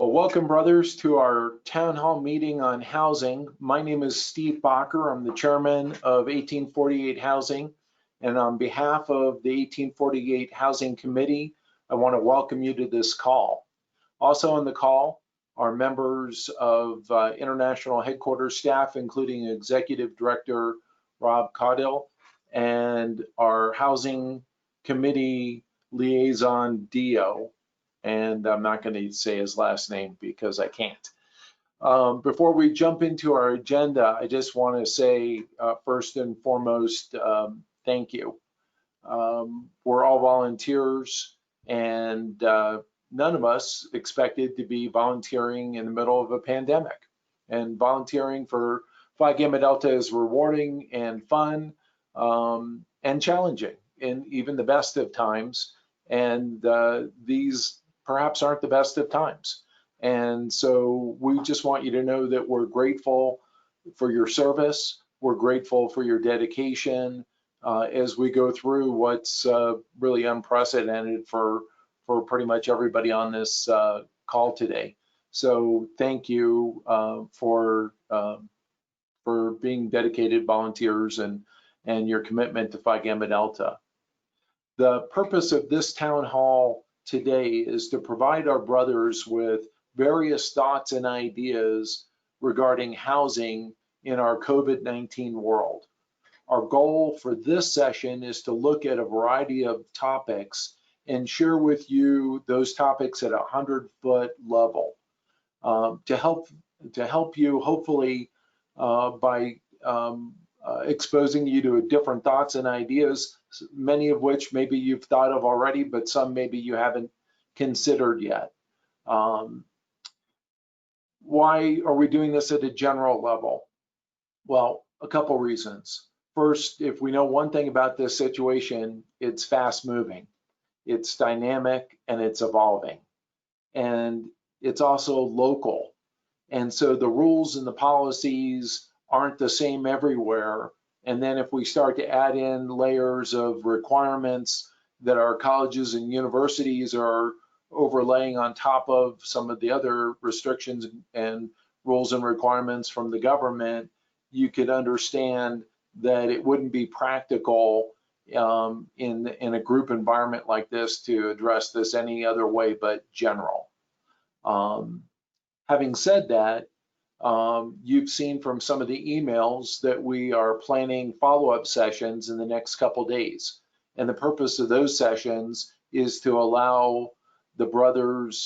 Well, welcome, brothers, to our town hall meeting on housing. My name is Steve Bacher. I'm the chairman of 1848 Housing, and on behalf of the 1848 Housing Committee, I want to welcome you to this call. Also on the call are members of international headquarters staff, including Executive Director Rob Caudill and our Housing Committee liaison, Dio. And I'm not going to say his last name because I can't. Before we jump into our agenda, I just want to say first and foremost, thank you. We're all volunteers, and none of us expected to be volunteering in the middle of a pandemic. And volunteering for Phi Gamma Delta is rewarding and fun and challenging in even the best of times. And these perhaps aren't the best of times. And so we just want you to know that we're grateful for your service. We're grateful for your dedication as we go through what's really unprecedented for pretty much everybody on this call today. So thank you for being dedicated volunteers and your commitment to Phi Gamma Delta. The purpose of this town hall today is to provide our brothers with various thoughts and ideas regarding housing in our COVID-19 world. Our goal for this session is to look at a variety of topics and share with you those topics at a 100-foot level to help you hopefully by exposing you to different thoughts and ideas, many of which maybe you've thought of already, but some maybe you haven't considered yet. Why are we doing this at a general level? Well, a couple reasons. First, if we know one thing about this situation, it's fast moving, it's dynamic, and it's evolving. And it's also local. And so the rules and the policies aren't the same everywhere. And then if we start to add in layers of requirements that our colleges and universities are overlaying on top of some of the other restrictions and rules and requirements from the government, you could understand that it wouldn't be practical in a group environment like this to address this any other way but general. Having said that, you've seen from some of the emails that we are planning follow-up sessions in the next couple days. And the purpose of those sessions is to allow the brothers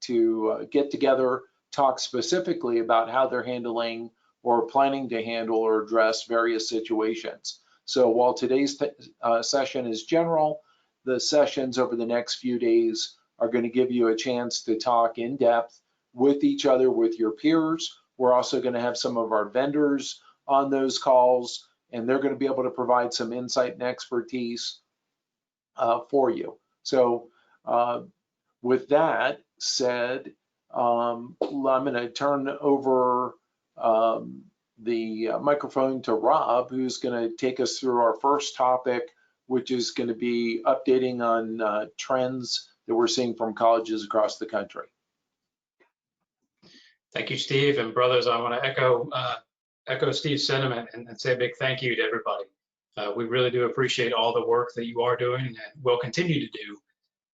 to get together, talk specifically about how they're handling or planning to handle or address various situations. So while today's session is general, the sessions over the next few days are going to give you a chance to talk in depth with each other, with your peers. We're also going to have some of our vendors on those calls, and they're going to be able to provide some insight and expertise for you. So with that said, I'm going to turn over the microphone to Rob, who's going to take us through our first topic, which is going to be updating on trends that we're seeing from colleges across the country. Thank you, Steve, and brothers. I want to echo Steve's sentiment and say a big thank you to everybody. We really do appreciate all the work that you are doing and will continue to do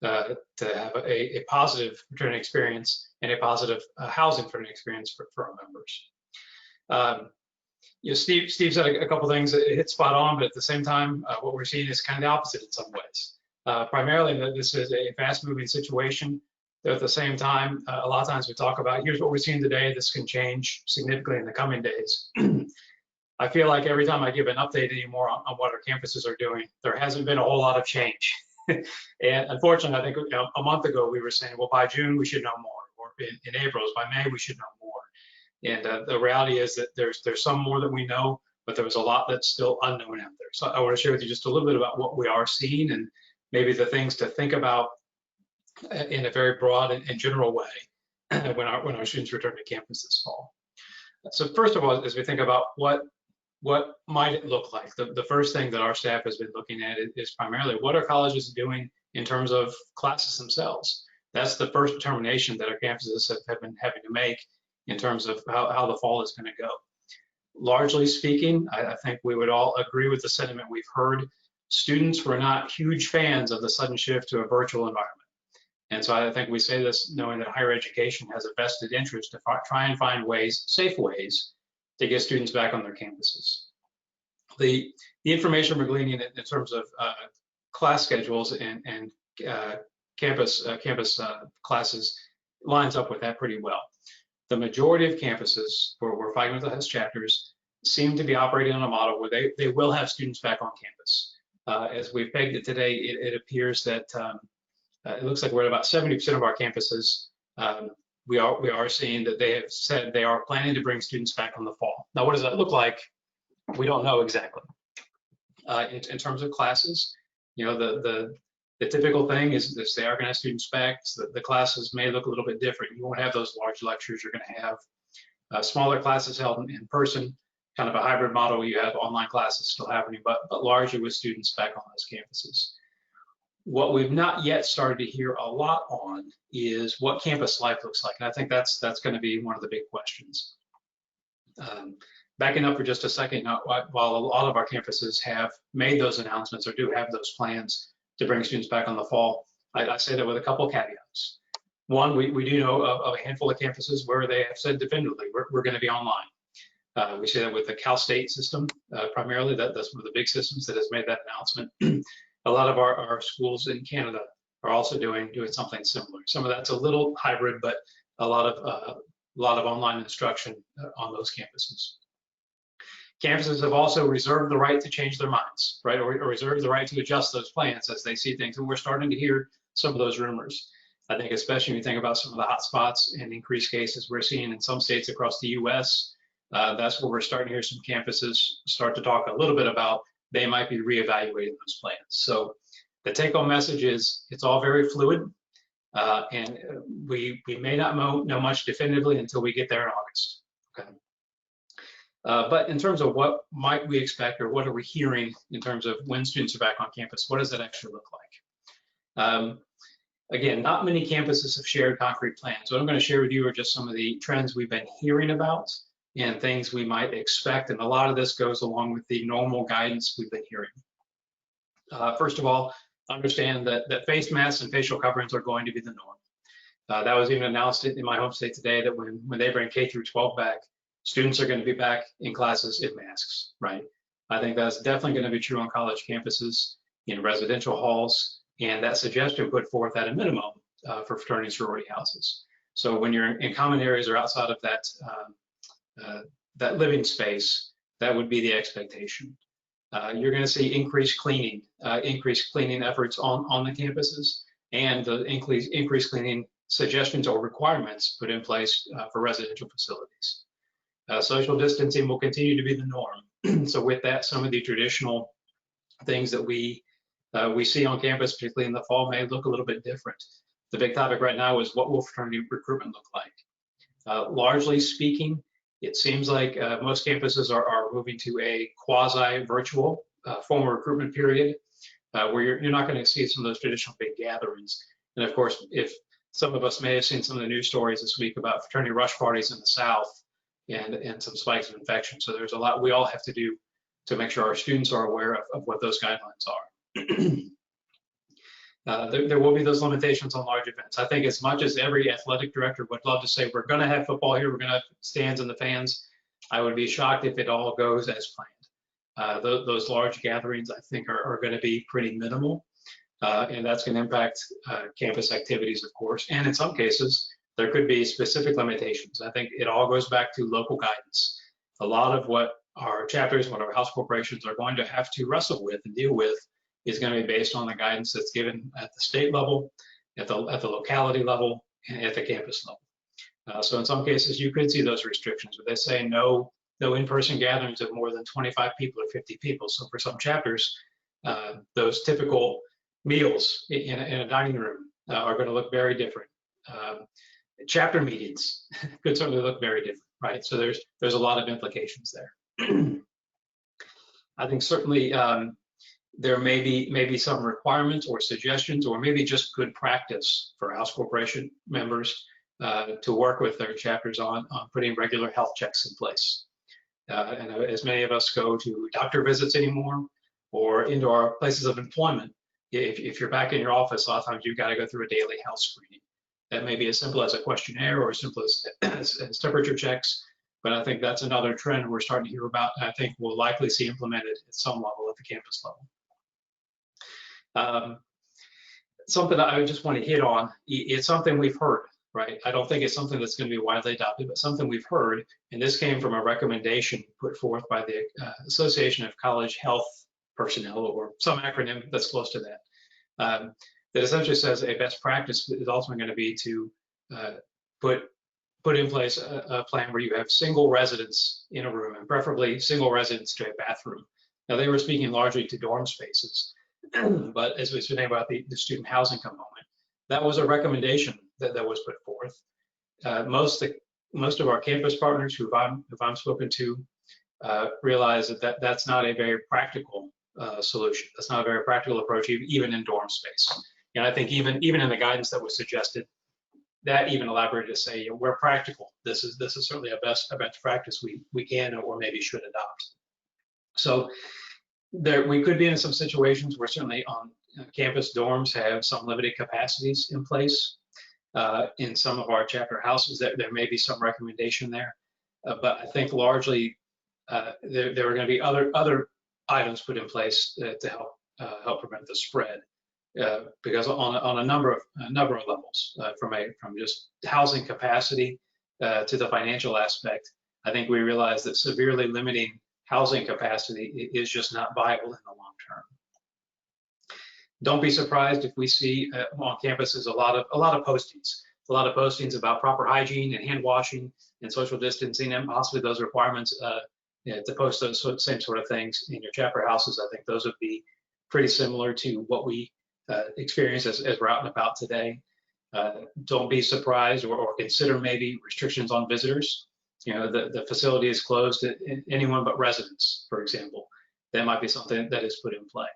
to have a positive fraternity experience and a positive housing fraternity experience for our members. You know, Steve said a couple things that hit spot on, but at the same time, what we're seeing is kind of the opposite in some ways. Primarily, this is a fast-moving situation. Though at the same time, a lot of times we talk about, here's what we're seeing today, this can change significantly in the coming days. I feel like every time I give an update anymore on what our campuses are doing, there hasn't been a whole lot of change. And unfortunately, I think a month ago we were saying, well, by June we should know more, or in April, by May we should know more. And the reality is that there's some more that we know, but there's a lot that's still unknown out there. So I want to share with you just a little bit about what we are seeing and maybe the things to think about in a very broad and general way when our students return to campus this fall. So first of all, as we think about what might it look like, the first thing that our staff has been looking at is primarily what are colleges doing in terms of classes themselves. That's the first determination that our campuses have been having to make in terms of how the fall is going to go. Largely speaking, I think we would all agree with the sentiment we've heard. Students were not huge fans of the sudden shift to a virtual environment. And so I think we say this knowing that higher education has a vested interest to try and find ways, safe ways, to get students back on their campuses. The information we're gleaning in terms of class schedules and campus classes lines up with that pretty well. The majority of campuses where Fragmental has chapters seem to be operating on a model where they will have students back on campus. As we've pegged it today, it appears that it looks like we're at about 70% of our campuses. We are seeing that they have said they are planning to bring students back in the fall. Now, what does that look like? We don't know exactly. In terms of classes, you know, the typical thing is they are going to have students back. So the classes may look a little bit different. You won't have those large lectures. You're going to have smaller classes held in person, kind of a hybrid model. You have online classes still happening, but largely with students back on those campuses. What we've not yet started to hear a lot on is what campus life looks like. And I think that's going to be one of the big questions. Backing up for just a second, while a lot of our campuses have made those announcements or do have those plans to bring students back on the fall, I say that with a couple of caveats. One, we do know of a handful of campuses where they have said definitively, we're going to be online. We say that with the Cal State system, primarily, that's one of the big systems that has made that announcement. A lot of our schools in Canada are also doing something similar. Some of that's a little hybrid, but a lot of online instruction on those campuses. Campuses have also reserved the right to change their minds, right, or reserve the right to adjust those plans as they see things. And we're starting to hear some of those rumors. I think especially when you think about some of the hot spots and increased cases we're seeing in some states across the U.S., that's where we're starting to hear some campuses start to talk a little bit about they might be reevaluating those plans. So the take-home message is it's all very fluid, and we may not know much definitively until we get there in August. Okay. But in terms of what might we expect or what are we hearing in terms of when students are back on campus, what does that actually look like? Again, not many campuses have shared concrete plans. What I'm going to share with you are just some of the trends we've been hearing about and things we might expect. And a lot of this goes along with the normal guidance we've been hearing. First of all, understand that face masks and facial coverings are going to be the norm. That was even announced in my home state today that when they bring K through 12 back, students are going to be back in classes in masks, right? I think that's definitely going to be true on college campuses, in residential halls, and that suggestion put forth at a minimum for fraternity and sorority houses. So when you're in common areas or outside of that living space, that would be the expectation. You're going to see increased cleaning efforts on the campuses, and the increased cleaning suggestions or requirements put in place for residential facilities. Social distancing will continue to be the norm. So with that, some of the traditional things that we see on campus, particularly in the fall, may look a little bit different. The big topic right now is what will fraternity recruitment look like? Largely speaking, it seems like most campuses are moving to a quasi-virtual formal recruitment period where you're not going to see some of those traditional big gatherings. And of course, if some of us may have seen some of the news stories this week about fraternity rush parties in the South and some spikes of infection. So there's a lot we all have to do to make sure our students are aware of what those guidelines are. There will be those limitations on large events. I think as much as every athletic director would love to say, we're going to have football here, we're going to have stands in the fans, I would be shocked if it all goes as planned. Those large gatherings, I think, are going to be pretty minimal, and that's going to impact campus activities, of course. And in some cases, there could be specific limitations. I think it all goes back to local guidance. A lot of what our chapters, what our house corporations are going to have to wrestle with and deal with is going to be based on the guidance that's given at the state level, at the locality level, and at the campus level. So in some cases, you could see those restrictions where they say no in-person gatherings of more than 25 people or 50 people. So for some chapters, those typical meals in a dining room are going to look very different. Chapter meetings could certainly look very different, right? So there's a lot of implications there. I think certainly there may be some requirements or suggestions, or maybe just good practice for House Corporation members to work with their chapters on putting regular health checks in place. And as many of us go to doctor visits anymore, or into our places of employment, if you're back in your office, a lot of times you've got to go through a daily health screening. That may be as simple as a questionnaire or as simple as temperature checks. But I think that's another trend we're starting to hear about, and I think we'll likely see implemented at some level at the campus level. Something that I just want to hit on, it's something we've heard, right? I don't think it's something that's going to be widely adopted, but something we've heard, and this came from a recommendation put forth by the Association of College Health Personnel, or some acronym that's close to that, that essentially says a best practice is ultimately going to be to put in place a plan where you have single residents in a room, and preferably single residents to a bathroom. Now, they were speaking largely to dorm spaces, but as we speak about the student housing component, that was a recommendation that was put forth. Most of our campus partners who I've spoken to realize that that's not a very practical solution. That's not a very practical approach, even in dorm space. And I think even in the guidance that was suggested, that even elaborated to say, we're practical. This is certainly a best practice we can or maybe should adopt. So we could be in some situations where certainly on campus dorms have some limited capacities in place. In some of our chapter houses, there may be some recommendation there, but I think largely there are going to be other items put in place to help prevent the spread. Because on a number of levels, from just housing capacity to the financial aspect, I think we realize that severely limiting housing capacity is just not viable in the long term. Don't be surprised if we see on campuses a lot of postings about proper hygiene and hand washing and social distancing, and possibly those requirements to post those same sort of things in your chapter houses. I think those would be pretty similar to what we experience as we're out and about today. Don't be surprised or consider maybe restrictions on visitors. The facility is closed to anyone but residents, for example. That might be something that is put in play.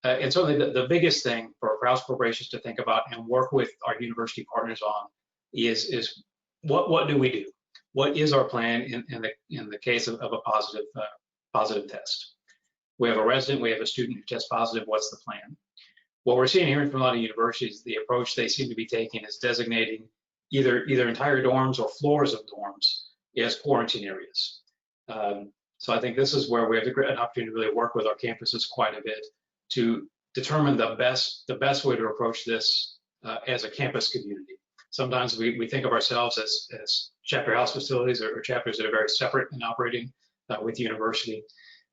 And certainly the biggest thing for House corporations to think about and work with our university partners on is what do we do? What is our plan in the case of a positive test? We have a resident, we have a student who tests positive. What's the plan? What we're seeing here from a lot of universities, the approach they seem to be taking is designating either entire dorms or floors of dorms as quarantine areas. So I think this is where we have an opportunity to really work with our campuses quite a bit to determine the best way to approach this as a campus community. Sometimes we think of ourselves as chapter house facilities or chapters that are very separate and operating with the university.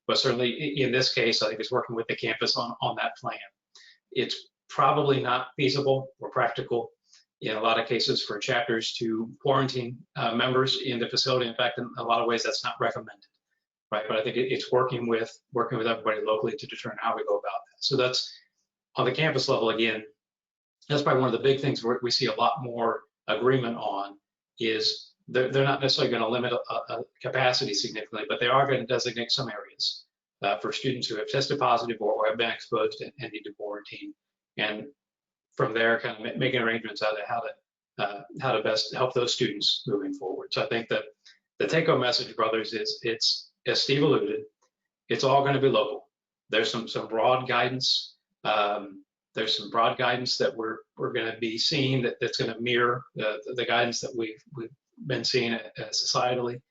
But certainly in this case, I think it's working with the campus on that plan. It's probably not feasible or practical in a lot of cases for chapters to quarantine members in the facility. In fact, in a lot of ways, that's not recommended, right? But I think it's working with everybody locally to determine how we go about that. So that's on the campus level. Again, that's probably one of the big things where we see a lot more agreement on is they're not necessarily going to limit a capacity significantly, but they are going to designate some areas for students who have tested positive or have been exposed and need to quarantine. And from there, kind of making arrangements out of how to best help those students moving forward. So I think that the take-home message, brothers, is it's, as Steve alluded, it's all going to be local. There's some broad guidance. There's some broad guidance that we're going to be seeing that's going to mirror the guidance that we've been seeing societally.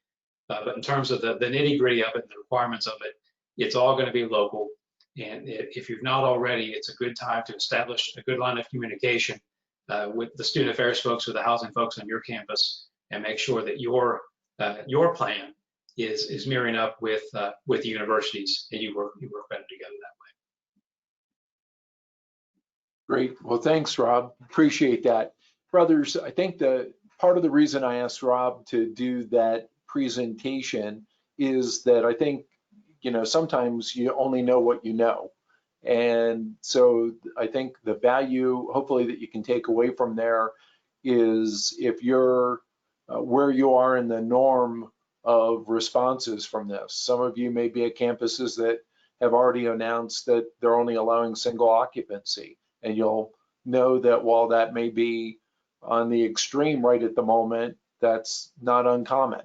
But in terms of the nitty-gritty of it and the requirements of it, it's all going to be local. And if you've not already, it's a good time to establish a good line of communication with the student affairs folks, with the housing folks on your campus, and make sure that your plan is mirroring up with the universities, and you work better together that way. Great. Well, thanks, Rob. Appreciate that. Brothers, I think the part of the reason I asked Rob to do that presentation is that I think, sometimes you only know what you know. And so I think the value, hopefully, that you can take away from there is if you're where you are in the norm of responses from this. Some of you may be at campuses that have already announced that they're only allowing single occupancy. And you'll know that while that may be on the extreme right at the moment, that's not uncommon.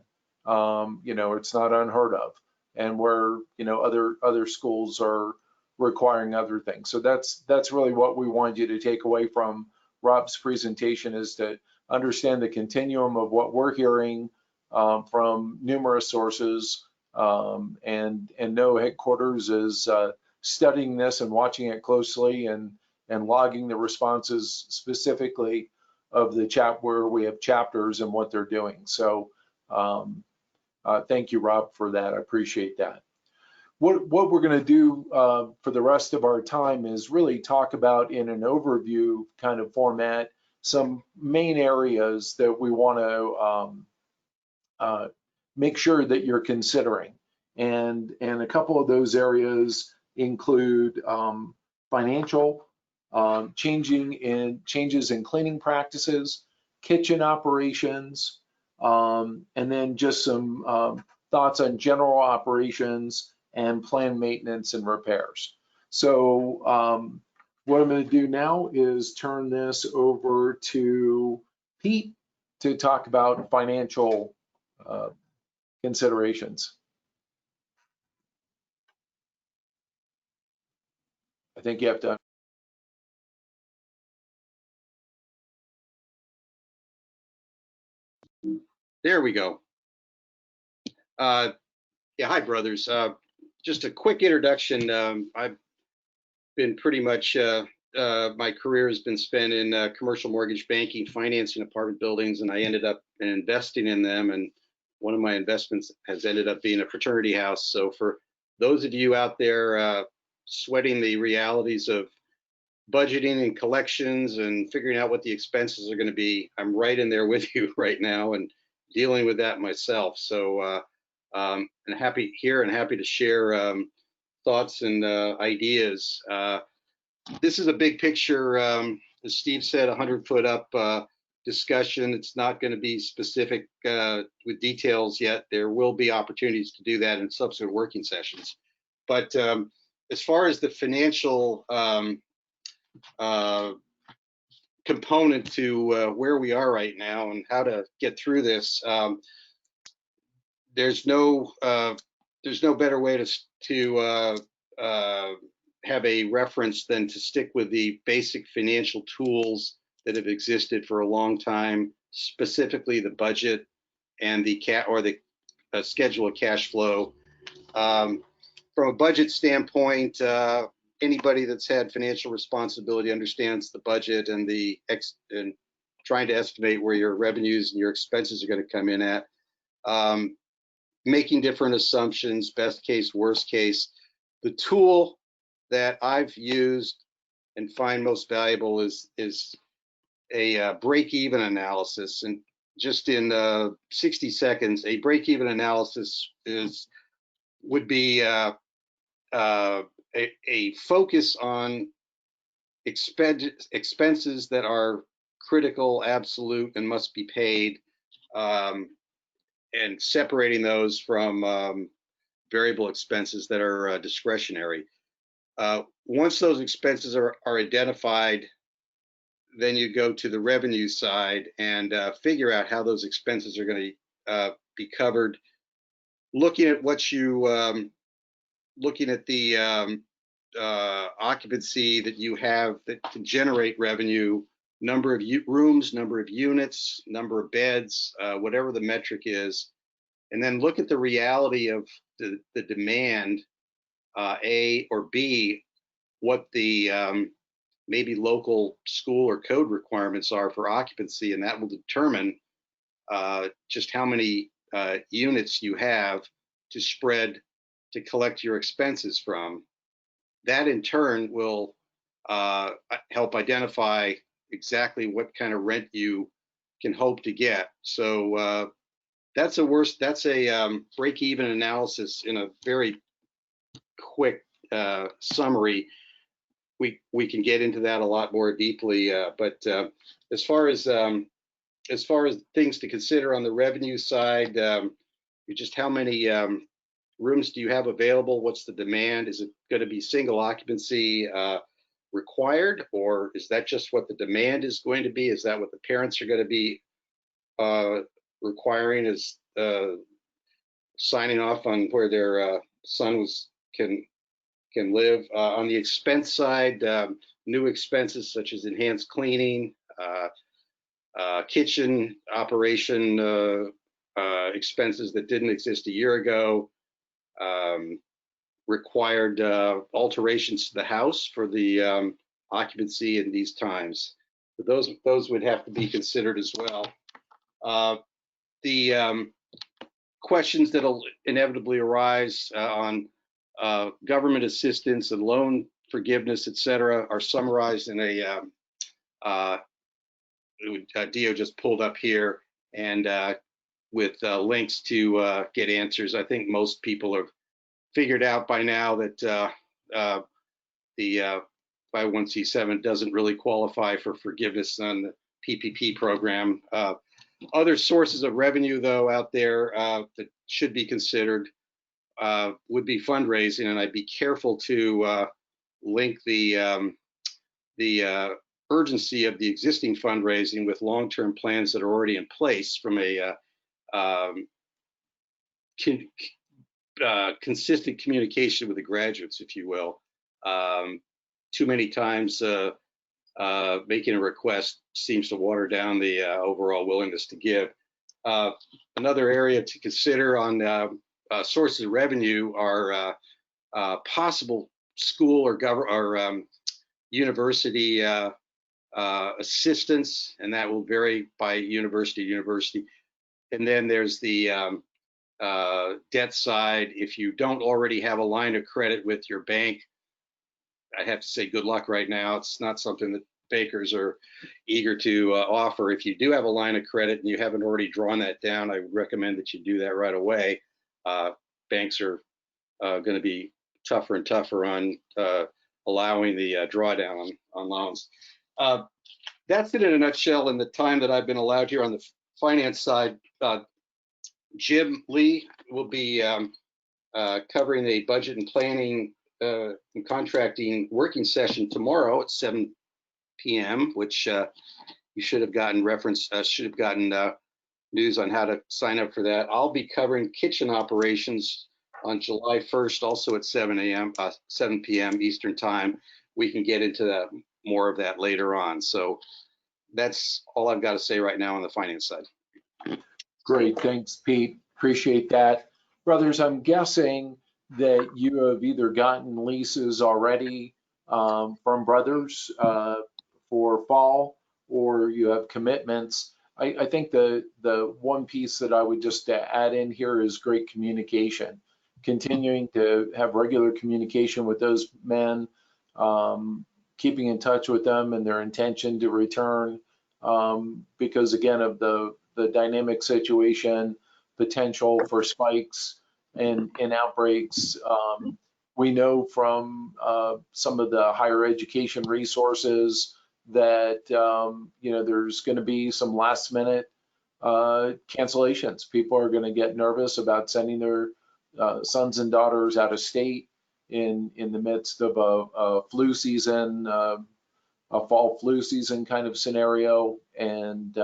It's not unheard of. And where, other schools are requiring other things. So that's really what we wanted you to take away from Rob's presentation, is to understand the continuum of what we're hearing from numerous sources, and know headquarters is studying this and watching it closely and logging the responses specifically of the where we have chapters and what they're doing. So thank you, Rob, for that. I appreciate that. What we're going to do for the rest of our time is really talk about, in an overview kind of format, some main areas that we want to make sure that you're considering. And a couple of those areas include financial, changes in cleaning practices, kitchen operations, and then just some thoughts on general operations and planned maintenance and repairs. So what I'm going to do now is turn this over to Pete to talk about financial considerations. I think you have to. There we go. Yeah, hi, brothers. Just a quick introduction. I've been pretty much, my career has been spent in commercial mortgage banking, financing apartment buildings, and I ended up investing in them. And one of my investments has ended up being a fraternity house. So for those of you out there sweating the realities of budgeting and collections and figuring out what the expenses are going to be, I'm right in there with you right now and dealing with that myself. So and happy here and happy to share thoughts and ideas. This is a big picture, as Steve said, 100-foot up discussion. It's not going to be specific with details yet. There will be opportunities to do that in subsequent working sessions. But as far as the financial component to where we are right now and how to get through this, there's no better way to have a reference than to stick with the basic financial tools that have existed for a long time, specifically the budget and the schedule of cash flow. From a budget standpoint, anybody that's had financial responsibility understands the budget and and trying to estimate where your revenues and your expenses are going to come in at. Making different assumptions, best case, worst case. The tool that I've used and find most valuable is a break-even analysis. And just in 60 seconds, a break-even analysis would be a focus on expenses that are critical, absolute, and must be paid, and separating those from variable expenses that are discretionary. Once those expenses are identified, then you go to the revenue side and figure out how those expenses are going to be covered. Looking at what you, looking at the occupancy that you have that can generate revenue, number of rooms, number of units, number of beds, whatever the metric is, and then look at the reality of the demand, A, or B, what the maybe local school or code requirements are for occupancy, and that will determine just how many units you have to spread to collect your expenses from. That in turn will help identify exactly what kind of rent you can hope to get. So that's a break-even analysis in a very quick summary. We can get into that a lot more deeply, but as far as things to consider on the revenue side, just how many rooms do you have available? What's the demand? Is it going to be single occupancy required, or is that just what the demand is going to be? Is that what the parents are going to be requiring, is signing off on where their son can live? On the expense side, new expenses such as enhanced cleaning, kitchen operation expenses that didn't exist a year ago, required alterations to the house for the occupancy in these times. But those would have to be considered as well. The questions that'll inevitably arise on government assistance and loan forgiveness, et cetera, are summarized in a Dio just pulled up here, and with links to get answers. I think most people have figured out by now that the 501c7 doesn't really qualify for forgiveness on the PPP program. Other sources of revenue, though, out there that should be considered would be fundraising, and I'd be careful to link the urgency of the existing fundraising with long-term plans that are already in place from a consistent communication with the graduates, if you will. Too many times making a request seems to water down the overall willingness to give. Another area to consider on sources of revenue are possible school or university assistance, and that will vary by university to university. And then there's the debt side. If you don't already have a line of credit with your bank, I have to say good luck right now. It's not something that bankers are eager to offer. If you do have a line of credit and you haven't already drawn that down, I would recommend that you do that right away. Banks are going to be tougher and tougher on allowing the drawdown on loans. That's it in a nutshell in the time that I've been allowed here on the finance side. Jim Lee will be covering a budget and planning and contracting working session tomorrow at 7 p.m., which you should have gotten news on how to sign up for that. I'll be covering kitchen operations on July 1st, also at 7 p.m. Eastern time. We can get into that, more of that later on. So that's all I've got to say right now on the finance side. Great, thanks, Pete. Appreciate that. Brothers, I'm guessing that you have either gotten leases already from Brothers for fall, or you have commitments. I think the one piece that I would just add in here is great communication. Continuing to have regular communication with those men, keeping in touch with them and their intention to return, because again of the dynamic situation, potential for spikes and outbreaks. We know from some of the higher education resources that there's going to be some last minute cancellations. People are going to get nervous about sending their sons and daughters out of state in the midst of a flu season, a fall flu season kind of scenario. And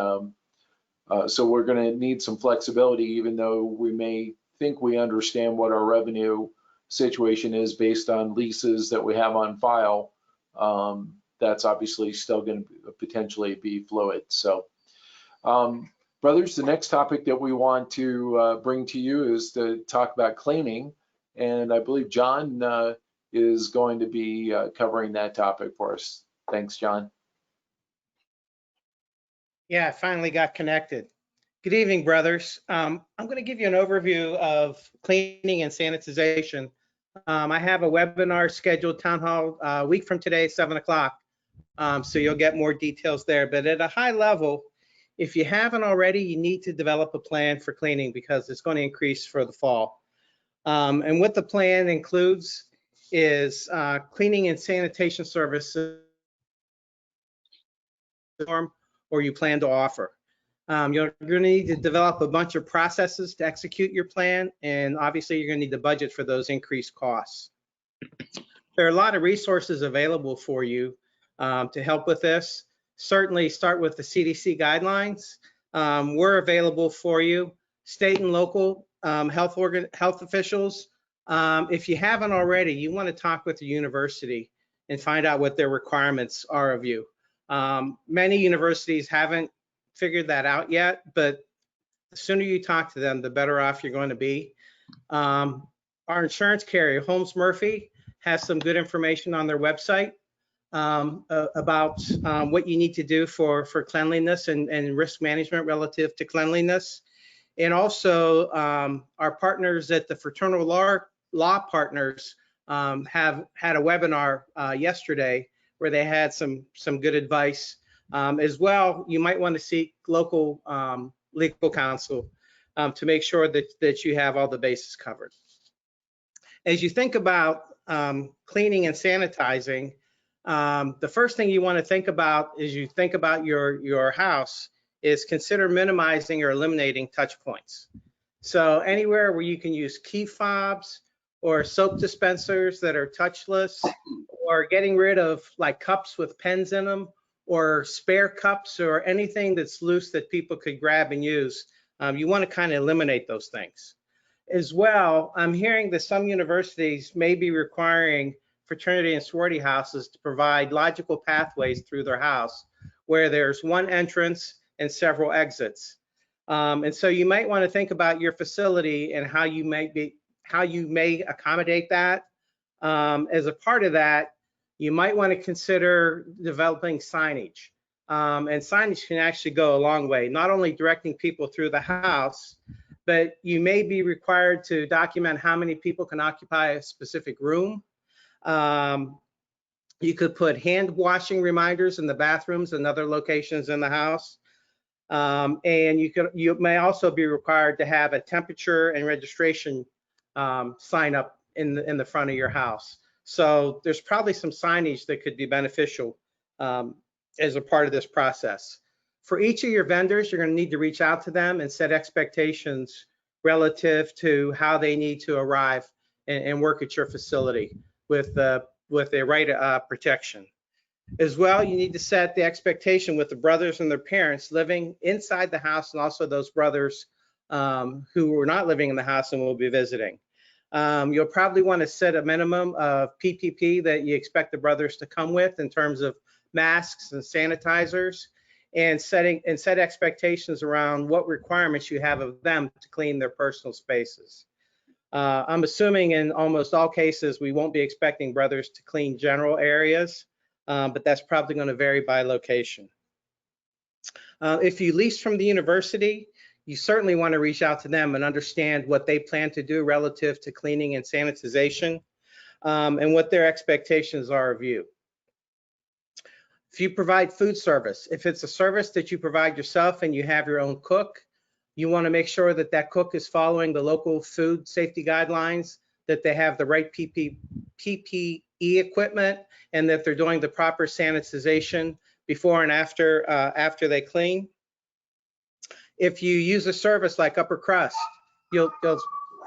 so we're going to need some flexibility, even though we may think we understand what our revenue situation is based on leases that we have on file. That's obviously still going to potentially be fluid. So, brothers, the next topic that we want to bring to you is to talk about claiming. And I believe John is going to be covering that topic for us. Thanks, John. Yeah, I finally got connected. Good evening, brothers. I'm going to give you an overview of cleaning and sanitization. I have a webinar scheduled, town hall, a week from today, 7 o'clock. So you'll get more details there. But at a high level, if you haven't already, you need to develop a plan for cleaning because it's going to increase for the fall. And what the plan includes is cleaning and sanitation services or you plan to offer. You're going to need to develop a bunch of processes to execute your plan, and obviously you're going to need to budget for those increased costs. There are a lot of resources available for you to help with this. Certainly start with the CDC guidelines. We're available for you. State and local health officials. If you haven't already, you want to talk with the university and find out what their requirements are of you. Many universities haven't figured that out yet, but the sooner you talk to them, the better off you're going to be. Our insurance carrier, Holmes Murphy, has some good information on their website about what you need to do for cleanliness and risk management relative to cleanliness. And also our partners at the Fraternal Law Partners have had a webinar yesterday where they had some good advice. As well, you might want to seek local legal counsel to make sure that you have all the bases covered. As you think about cleaning and sanitizing, the first thing you want to think about as you think about your house is consider minimizing or eliminating touch points. So anywhere where you can use key fobs or soap dispensers that are touchless, or getting rid of like cups with pens in them, or spare cups, or anything that's loose that people could grab and use, you want to kind of eliminate those things. As well, I'm hearing that some universities may be requiring fraternity and sorority houses to provide logical pathways through their house where there's one entrance and several exits. And so you might want to think about your facility and how you may accommodate that. As a part of that, you might want to consider developing signage. And signage can actually go a long way, not only directing people through the house, but you may be required to document how many people can occupy a specific room. You could put hand washing reminders in the bathrooms and other locations in the house. And you may also be required to have a temperature and registration sign up in the front of your house. So there's probably some signage that could be beneficial as a part of this process. For each of your vendors, you're going to need to reach out to them and set expectations relative to how they need to arrive and work at your facility with the right protection. As well, you need to set the expectation with the brothers and their parents living inside the house, and also those brothers who are not living in the house and will be visiting. You'll probably want to set a minimum of PPP that you expect the brothers to come with in terms of masks and sanitizers, and set expectations around what requirements you have of them to clean their personal spaces. I'm assuming in almost all cases we won't be expecting brothers to clean general areas, but that's probably going to vary by location. If you lease from the university, you certainly want to reach out to them and understand what they plan to do relative to cleaning and sanitization, and what their expectations are of you. If you provide food service, if it's a service that you provide yourself and you have your own cook, you want to make sure that that cook is following the local food safety guidelines, that they have the right PPE equipment, and that they're doing the proper sanitization before and after they clean. If you use a service like Upper Crust,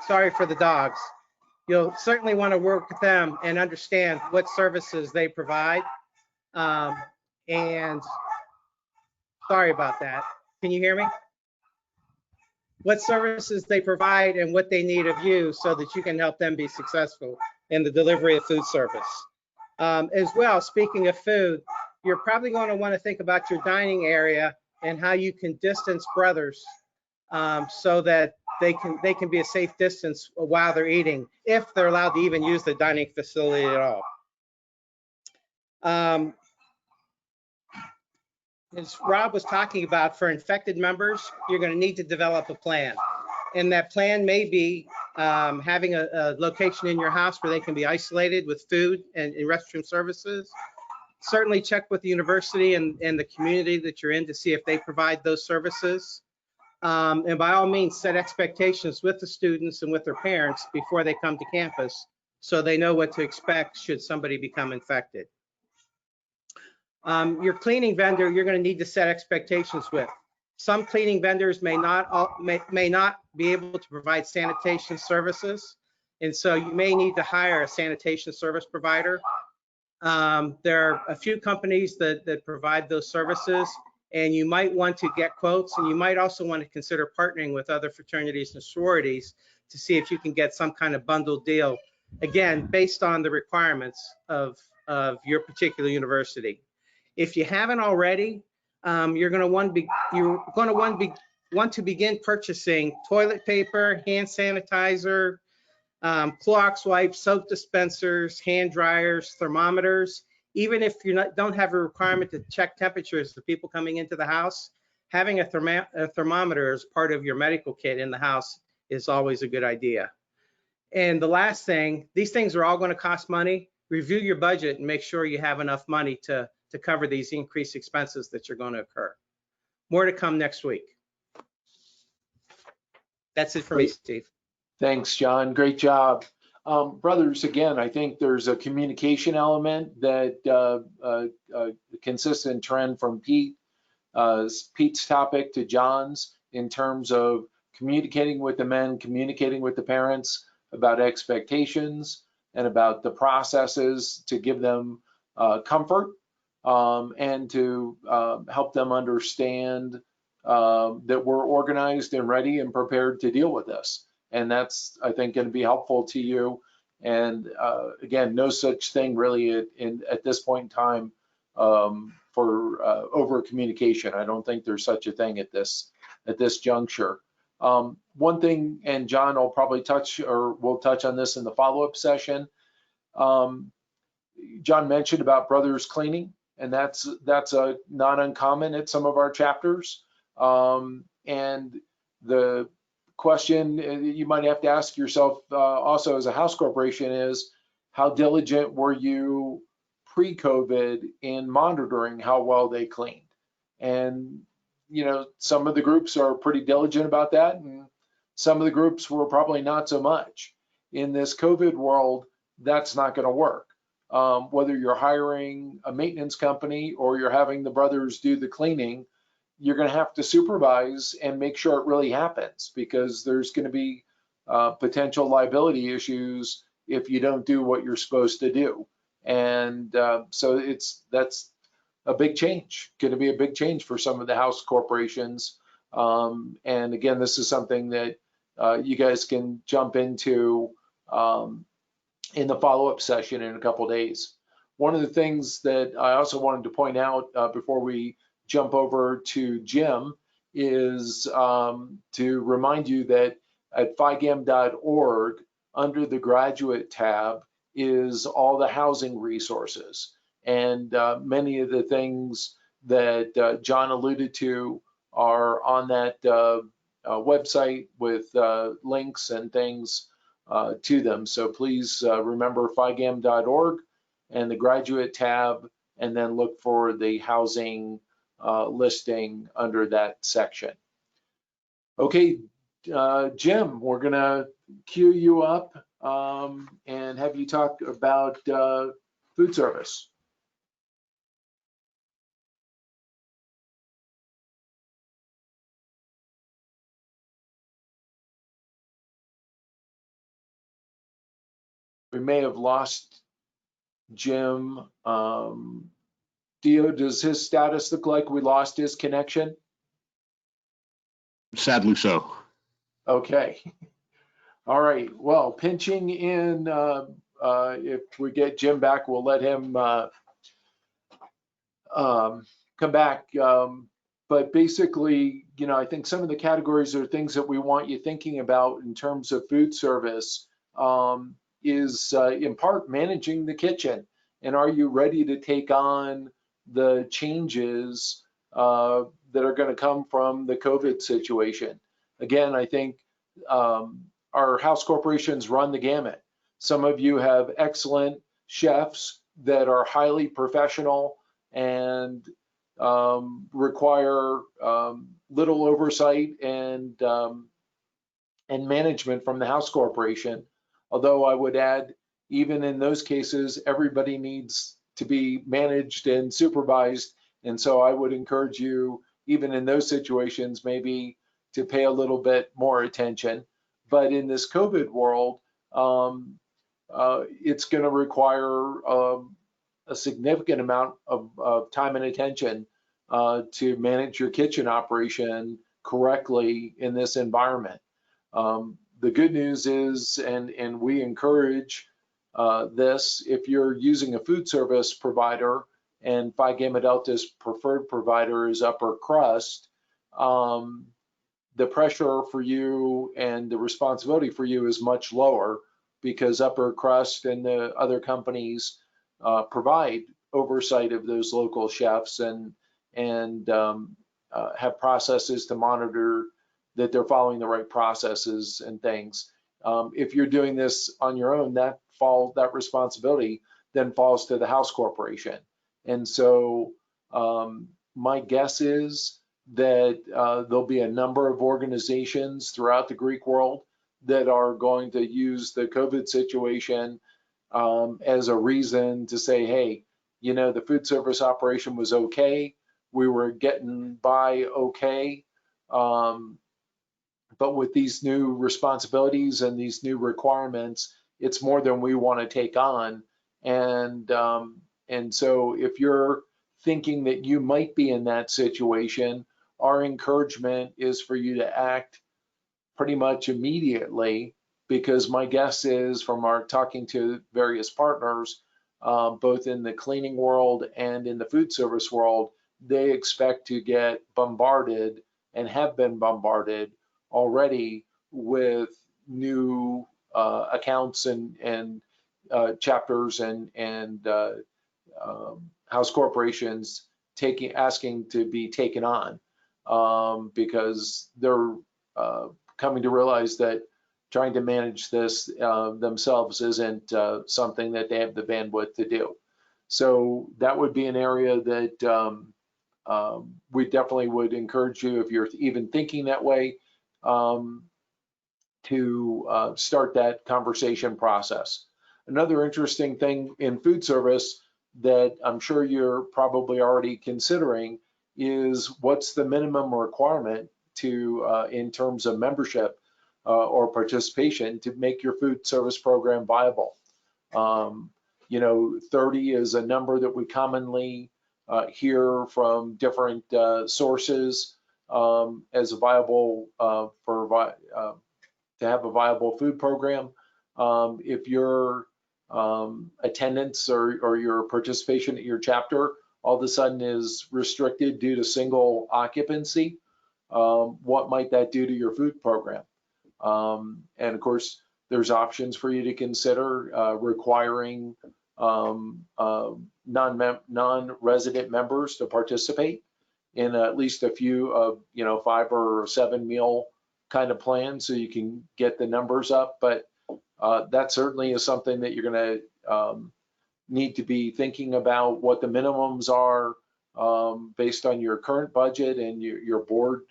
sorry for the dogs, you'll certainly want to work with them and understand what services they provide. And sorry about that. Can you hear me? What services they provide and what they need of you so that you can help them be successful in the delivery of food service. As well, speaking of food, you're probably going to want to think about your dining area and how you can distance brothers so that they can be a safe distance while they're eating, if they're allowed to even use the dining facility at all. As Rob was talking about, for infected members, you're going to need to develop a plan. And that plan may be having a location in your house where they can be isolated with food and restroom services. Certainly check with the university and the community that you're in to see if they provide those services. And by all means, set expectations with the students and with their parents before they come to campus so they know what to expect should somebody become infected. Your cleaning vendor, you're going to need to set expectations with. Some cleaning vendors may not be able to provide sanitation services, and so you may need to hire a sanitation service provider. There are a few companies that provide those services, and you might want to get quotes, and you might also want to consider partnering with other fraternities and sororities to see if you can get some kind of bundled deal, again, based on the requirements of your particular university. If you haven't already, you're going to want to begin purchasing toilet paper, hand sanitizer, Clorox wipes, soap dispensers, hand dryers, thermometers. Even if you don't have a requirement to check temperatures of people coming into the house, having a thermometer as part of your medical kit in the house is always a good idea. And the last thing, these things are all going to cost money. Review your budget and make sure you have enough money to cover these increased expenses that are going to occur. More to come next week. That's it for me, Steve. Thanks, John. Great job. Brothers, again, I think there's a communication element that consistent trend from Pete's topic to John's in terms of communicating with the men, communicating with the parents about expectations and about the processes to give them comfort and to help them understand that we're organized and ready and prepared to deal with this. And that's, I think, going to be helpful to you. And again, no such thing really at this point in time for over communication. I don't think there's such a thing at this juncture. One thing, and John will probably touch, or we'll touch on this in the follow-up session. John mentioned about brothers cleaning, and that's not uncommon at some of our chapters. And the question you might have to ask yourself also as a house corporation is, how diligent were you pre-COVID in monitoring how well they cleaned? And you know, some of the groups are pretty diligent about that, and some of the groups were probably not so much. In this COVID world, that's not going to work. Whether you're hiring a maintenance company or you're having the brothers do the cleaning, you're going to have to supervise and make sure it really happens, because there's going to be potential liability issues if you don't do what you're supposed to do. And so that's a big change, going to be a big change for some of the house corporations. And again, this is something that you guys can jump into in the follow-up session in a couple of days. One of the things that I also wanted to point out before we jump over to Jim is to remind you that at phigam.org, under the graduate tab, is all the housing resources. And many of the things that John alluded to are on that website with links and things to them. So please remember phigam.org and the graduate tab, and then look for the housing listing under that section. Okay, Jim, we're gonna queue you up and have you talk about food service. We may have lost Jim. Dio, does his status look like we lost his connection? Sadly so. Okay. All right. Well, pinching in, if we get Jim back, we'll let him come back. But basically, you know, I think some of the categories are things that we want you thinking about in terms of food service is in part managing the kitchen. And are you ready to take on the changes that are going to come from the COVID situation? Again, I think our house corporations run the gamut. Some of you have excellent chefs that are highly professional and require little oversight and management from the house corporation. Although I would add, even in those cases, everybody needs to be managed and supervised. And so I would encourage you even in those situations, maybe to pay a little bit more attention. But in this COVID world, it's going to require a significant amount of time and attention to manage your kitchen operation correctly in this environment. The good news is, and we encourage this, if you're using a food service provider and Phi Gamma Delta's preferred provider is upper crust, the pressure for you and the responsibility for you is much lower because upper crust and the other companies provide oversight of those local chefs and have processes to monitor that they're following the right processes and things. If you're doing this on your own, that responsibility then falls to the house corporation. And so my guess is that there'll be a number of organizations throughout the Greek world that are going to use the COVID situation as a reason to say, hey, you know, the food service operation was okay. We were getting by okay. But with these new responsibilities and these new requirements, it's more than we want to take on. And so if you're thinking that you might be in that situation, our encouragement is for you to act pretty much immediately, because my guess is from our talking to various partners, both in the cleaning world and in the food service world, they expect to get bombarded and have been bombarded already with new accounts and chapters and house corporations asking to be taken on because they're coming to realize that trying to manage this themselves isn't something that they have the bandwidth to do. So that would be an area that we definitely would encourage you, if you're even thinking that way, to start that conversation process. Another interesting thing in food service that I'm sure you're probably already considering is what's the minimum requirement to in terms of membership or participation to make your food service program viable. You know, 30 is a number that we commonly hear from different sources as a viable to have a viable food program. If your attendance or your participation at your chapter all of a sudden is restricted due to single occupancy, what might that do to your food program? And of course, there's options for you to consider requiring non-resident members to participate in at least a few of 5 or 7 meal kind of plans, so you can get the numbers up. But that certainly is something that you're going to need to be thinking about, what the minimums are based on your current budget and your board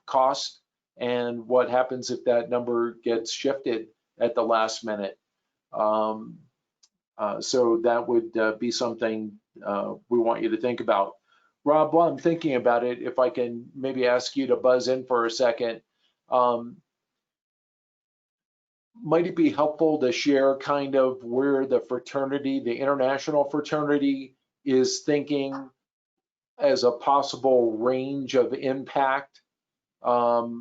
cost, and what happens if that number gets shifted at the last minute. So that would be something we want you to think about. Rob, while I'm thinking about it, if I can maybe ask you to buzz in for a second, might it be helpful to share kind of where the fraternity, the international fraternity, is thinking as a possible range of impact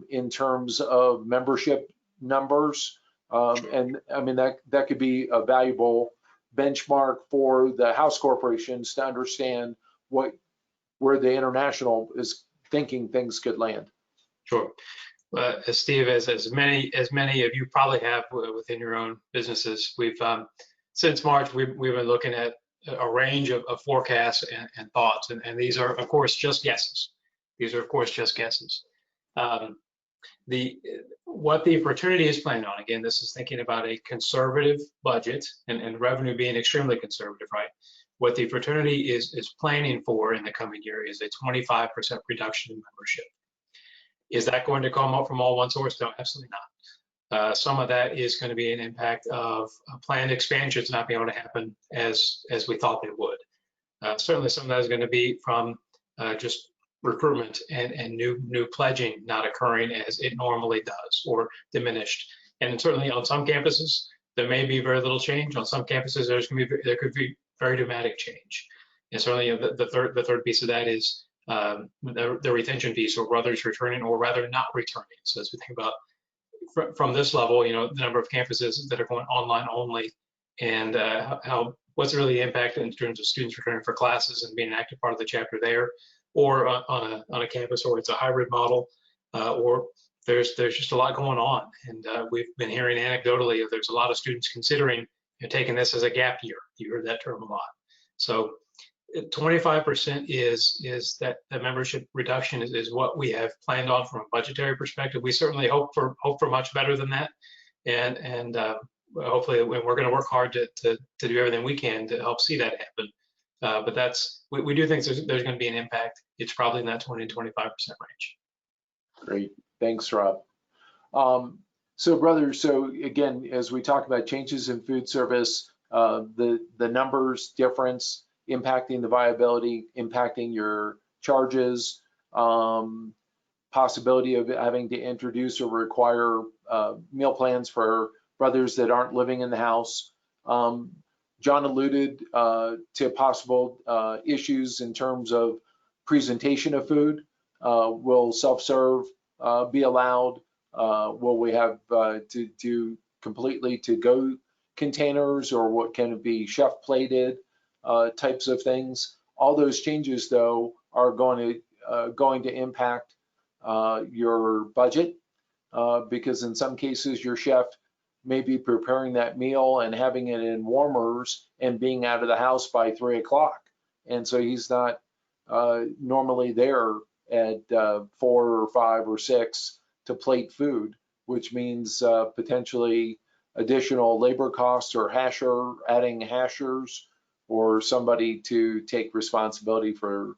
in terms of membership numbers? And I mean, that could be a valuable benchmark for the house corporations to understand where the international is thinking things could land. Sure. Steve, as many of you probably have within your own businesses, we've since March we've been looking at a range of forecasts and thoughts, and these are of course just guesses. These are of course just guesses. What the fraternity is planning on, again, this is thinking about a conservative budget and revenue being extremely conservative, right? What the fraternity is planning for in the coming year is a 25% reduction in membership. Is that going to come up from all one source? No, absolutely not. Some of that is going to be an impact of planned expansions not being able to happen as we thought they would. Certainly some of that is going to be from just recruitment and new pledging not occurring as it normally does, or diminished. And certainly on some campuses, there may be very little change. On some campuses, there could be very dramatic change. And certainly the third piece of that is the retention piece, or brothers returning, or rather not returning. So as we think about from this level, the number of campuses that are going online only, and what's really the impact in terms of students returning for classes and being an active part of the chapter there, or on a campus where it's a hybrid model, or there's just a lot going on. And we've been hearing anecdotally that there's a lot of students considering taking this as a gap year. You heard that term a lot. So 25% is that membership reduction is what we have planned on from a budgetary perspective. We certainly hope for much better than that, and hopefully we're going to work hard to do everything we can to help see that happen. But we do think there's going to be an impact. It's probably in that 20 to 25% range. Great, thanks, Rob. So brothers, so again, as we talk about changes in food service, the numbers difference impacting the viability, impacting your charges, possibility of having to introduce or require meal plans for brothers that aren't living in the house. John alluded to possible issues in terms of presentation of food. Will self-serve be allowed? Will we have to do completely to-go containers, or what can it be chef-plated types of things? All those changes, though, are going to impact your budget, because in some cases your chef may be preparing that meal and having it in warmers and being out of the house by 3 o'clock. And so he's not normally there at 4 or 5 or 6 to plate food, which means potentially additional labor costs, or adding hashers, or somebody to take responsibility for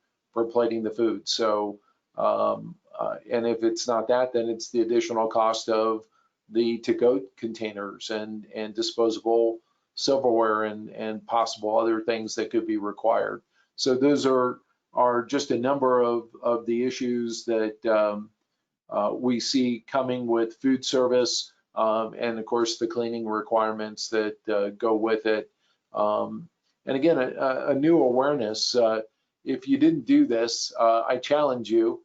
plating the food. So, and if it's not that, then it's the additional cost of the to-go containers and disposable silverware and possible other things that could be required. So those are just a number of the issues that we see coming with food service, and of course the cleaning requirements that go with it. And again, a new awareness. If you didn't do this, I challenge you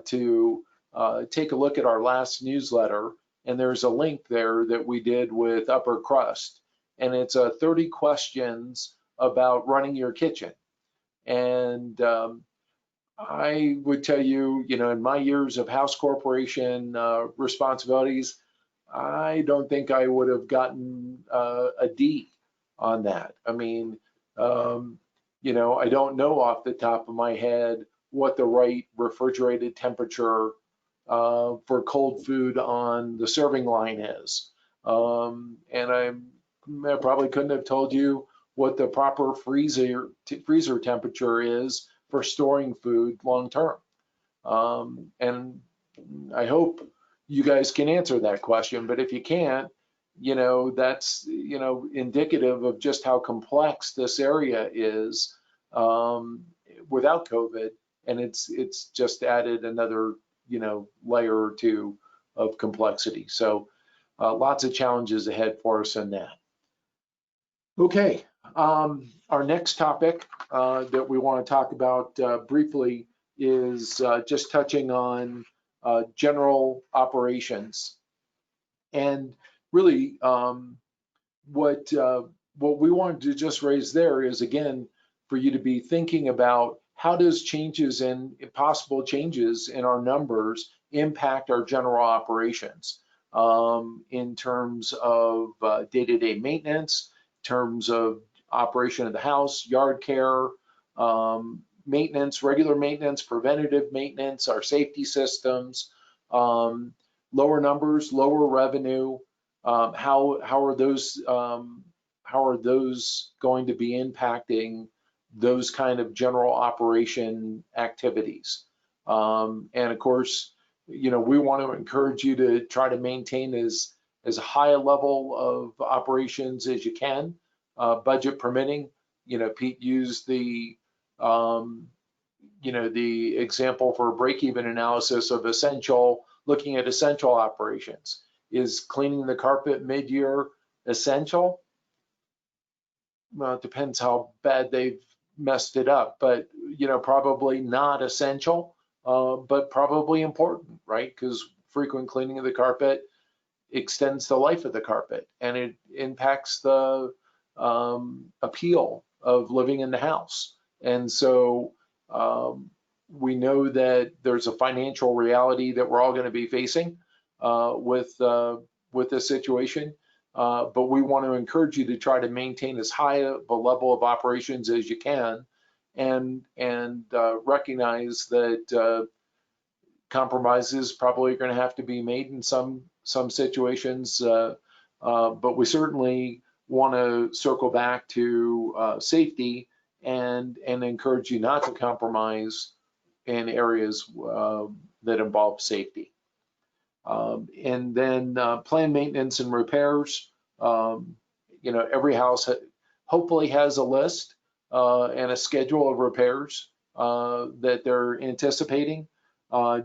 to take a look at our last newsletter, and there's a link there that we did with Upper Crust, and it's 30 questions about running your kitchen. And I would tell you, in my years of house corporation responsibilities, I don't think I would have gotten a D on that. I mean, I don't know off the top of my head what the right refrigerated temperature for cold food on the serving line is. And I probably couldn't have told you what the proper freezer temperature is for storing food long term. And I hope you guys can answer that question, but if you can't, that's indicative of just how complex this area is without COVID, and it's just added another layer or two of complexity. So lots of challenges ahead for us in that. Okay, our next topic that we want to talk about briefly is just touching on general operations. And really what we wanted to just raise there is, again, for you to be thinking about how does changes and possible changes in our numbers impact our general operations in terms of day-to-day maintenance, in terms of operation of the house, yard care, maintenance, regular maintenance, preventative maintenance, our safety systems, lower numbers, lower revenue. How are those going to be impacting those kind of general operation activities? And of course, we want to encourage you to try to maintain as high a level of operations as you can, budget permitting. Pete used the the example for break-even analysis of looking at essential operations. Is cleaning the carpet mid-year essential? Well, it depends how bad they've messed it up, but probably not essential, but probably important, right? Because frequent cleaning of the carpet extends the life of the carpet, and it impacts the appeal of living in the house. And so we know that there's a financial reality that we're all going to be facing with this situation. But we want to encourage you to try to maintain as high of a level of operations as you can, and recognize that compromises probably are going to have to be made in some situations. But we certainly want to circle back to safety and encourage you not to compromise in areas that involve safety. And then planned maintenance and repairs. Every house hopefully has a list and a schedule of repairs that they're anticipating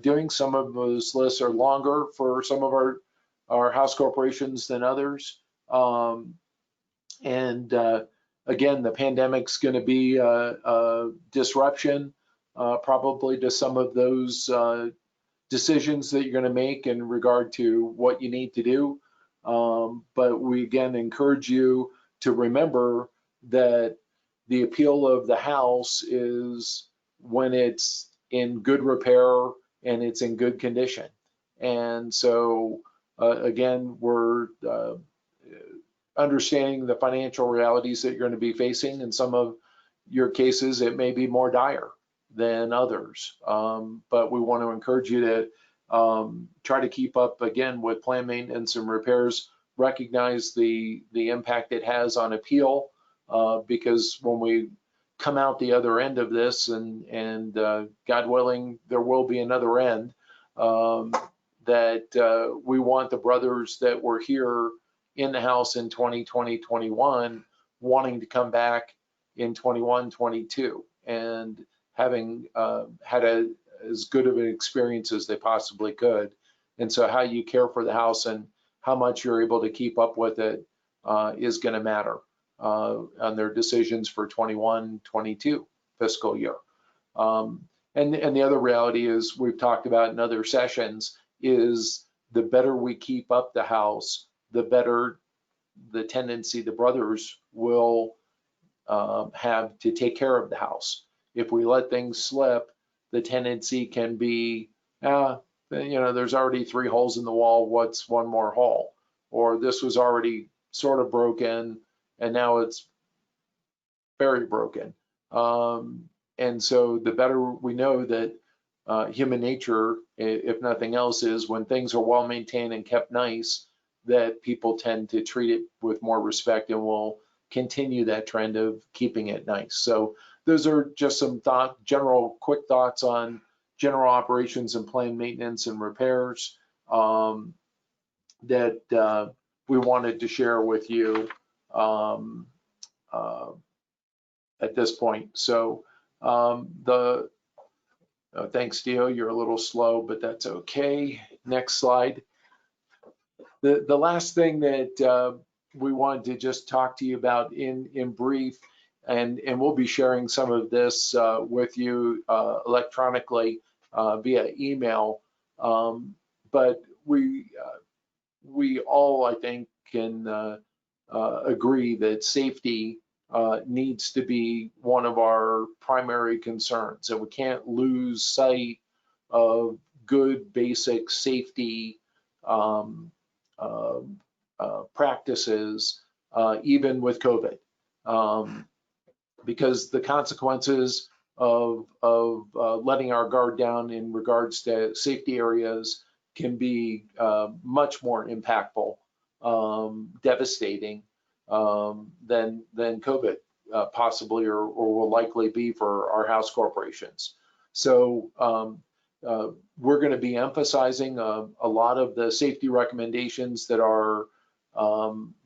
doing. Some of those lists are longer for some of our house corporations than others. Again, the pandemic's going to be a disruption probably to some of those decisions that you're going to make in regard to what you need to do. But we again encourage you to remember that the appeal of the house is when it's in good repair and it's in good condition. And so again, we're understanding the financial realities that you're going to be facing. In some of your cases, it may be more dire than others. But we want to encourage you to try to keep up again with planned maintenance and repairs, recognize the impact it has on appeal, because when we come out the other end of this, and God willing, there will be another end, that we want the brothers that were here in the house in 2020, 21, wanting to come back in 21, 22, and having had as good of an experience as they possibly could. And so how you care for the house and how much you're able to keep up with it is going to matter on their decisions for 21, 22 fiscal year. And the other reality is, we've talked about in other sessions, is the better we keep up the house, the better the tendency the brothers will have to take care of the house. If we let things slip, the tendency can be, there's already 3 holes in the wall, what's one more hole? Or this was already sort of broken and now it's very broken. And so the better we know that human nature, if nothing else, is when things are well maintained and kept nice, that people tend to treat it with more respect and will continue that trend of keeping it nice. So those are just some general quick thoughts on general operations and planned maintenance and repairs that we wanted to share with you at this point. So thanks, Dio, you're a little slow, but that's okay. Next slide. The last thing that we wanted to just talk to you about in brief, and we'll be sharing some of this with you electronically via email, but we all, I think, can agree that safety needs to be one of our primary concerns, and we can't lose sight of good basic safety practices, even with COVID, because the consequences of letting our guard down in regards to safety areas can be much more impactful, devastating than COVID possibly or will likely be for our house corporations. So we're going to be emphasizing a lot of the safety recommendations that our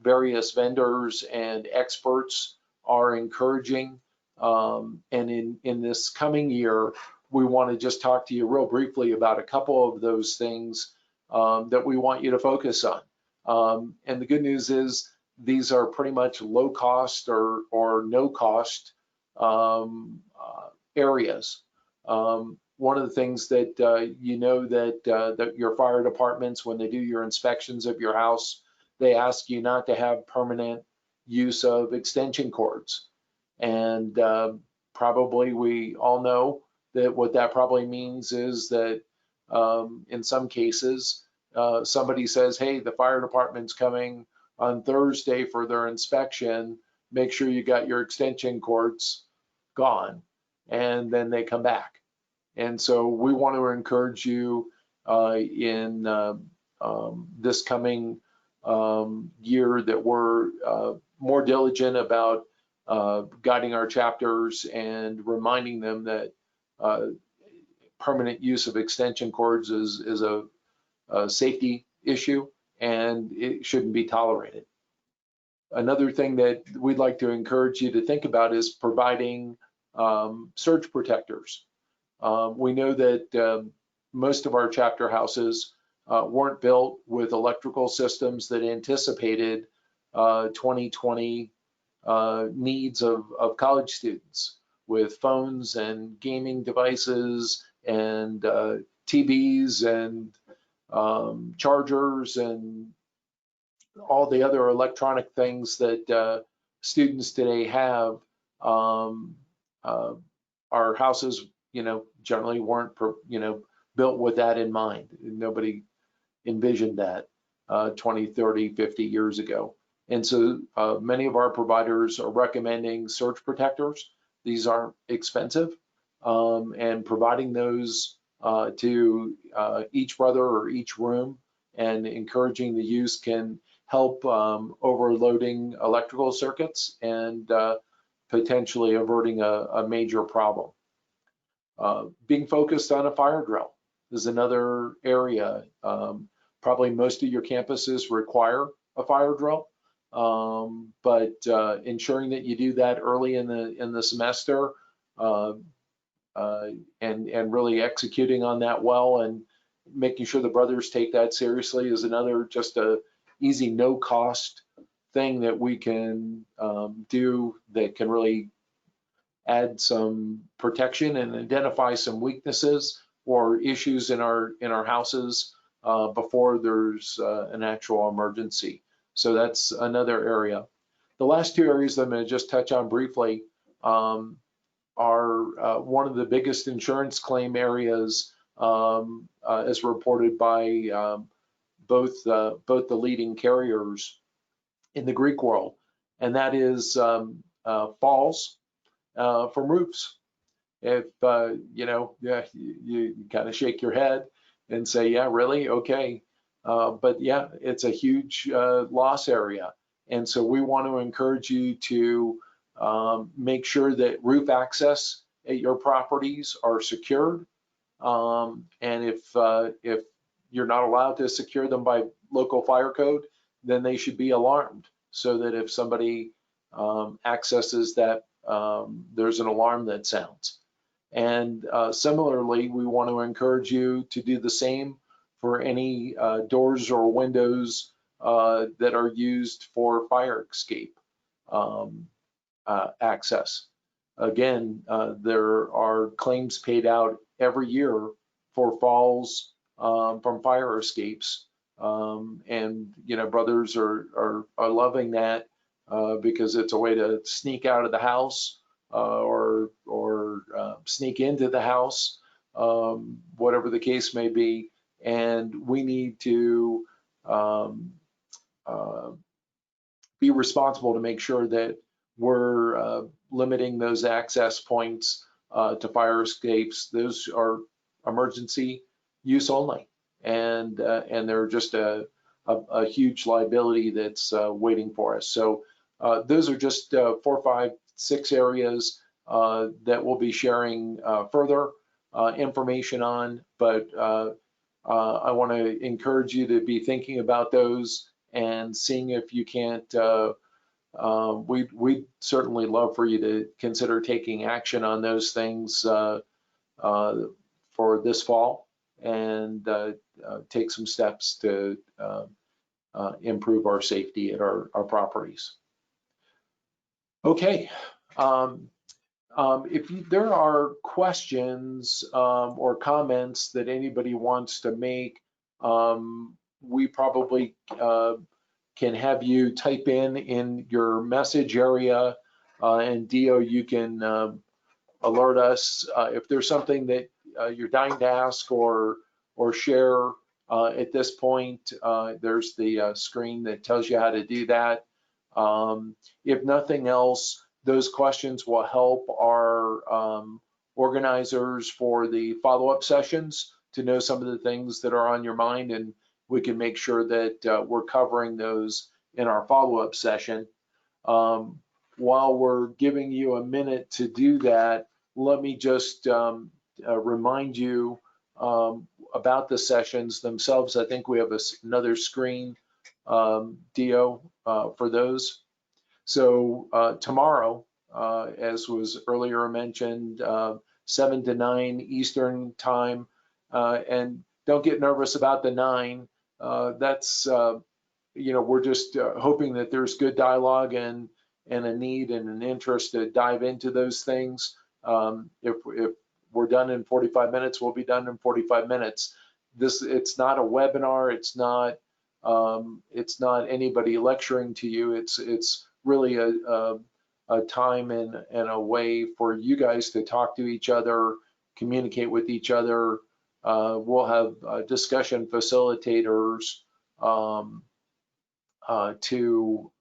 various vendors and experts are encouraging And in this coming year, we want to just talk to you real briefly about a couple of those things that we want you to focus on. And the good news is these are pretty much low cost or no cost areas. One of the things that you know that your fire departments, when they do your inspections of your house, they ask you not to have permanent use of extension cords. And probably we all know that what that probably means is that in some cases, somebody says, hey, the fire department's coming on Thursday for their inspection. Make sure you got your extension cords gone. And then they come back. And so we want to encourage you in this coming year that we're more diligent about guiding our chapters and reminding them that permanent use of extension cords is a safety issue and it shouldn't be tolerated. Another thing that we'd like to encourage you to think about is providing surge protectors. We know that most of our chapter houses weren't built with electrical systems that anticipated 2020 needs of college students with phones and gaming devices and TVs and chargers and all the other electronic things that students today have. Our houses, generally weren't, built with that in mind. Nobody envisioned that 20, 30, 50 years ago. And so many of our providers are recommending surge protectors. These aren't expensive, and providing those to each brother or each room and encouraging the use can help overloading electrical circuits and potentially averting a major problem. Being focused on a fire drill is another area. Probably most of your campuses require a fire drill, but ensuring that you do that early in the semester and really executing on that well and making sure the brothers take that seriously is another just a easy, no cost thing that we can do that can really add some protection and identify some weaknesses or issues in our houses before there's an actual emergency. So that's another area. The last two areas that I'm going to just touch on briefly are one of the biggest insurance claim areas as reported by both the leading carriers in the Greek world, and that is falls from roofs. If you kind of shake your head and say, yeah, really? Okay. But yeah, it's a huge loss area. And so we want to encourage you to make sure that roof access at your properties are secured. And if you're not allowed to secure them by local fire code, then they should be alarmed so that if somebody accesses that, there's an alarm that sounds. And similarly, we want to encourage you to do the same for any doors or windows that are used for fire escape access. Again, there are claims paid out every year for falls from fire escapes. And brothers are loving that because it's a way to sneak out of the house or sneak into the house, whatever the case may be. And we need to be responsible to make sure that we're limiting those access points to fire escapes. Those are emergency use only, and they're just a huge liability that's waiting for us. So those are just 4, 5, 6 areas that we'll be sharing further information on, but I want to encourage you to be thinking about those and seeing if you can't we'd certainly love for you to consider taking action on those things for this fall and take some steps to improve our safety at our properties. Okay. If there are questions or comments that anybody wants to make, we probably can have you type in your message area, and Dio, you can alert us if there's something that you're dying to ask or share at this point. There's the screen that tells you how to do that. If nothing else, those questions will help our organizers for the follow-up sessions to know some of the things that are on your mind, and we can make sure that we're covering those in our follow-up session. While we're giving you a minute to do that, let me just remind you about the sessions themselves. I think we have another screen, Dio, for those. So tomorrow, as was earlier mentioned, 7 to 9 Eastern time, and don't get nervous about the 9. That's, we're just hoping that there's good dialogue and a need and an interest to dive into those things. If we're done in 45 minutes, we'll be done in 45 minutes. It's not a webinar. It's not anybody lecturing to you. It's really a time and a way for you guys to talk to each other, communicate with each other. We'll have discussion facilitators to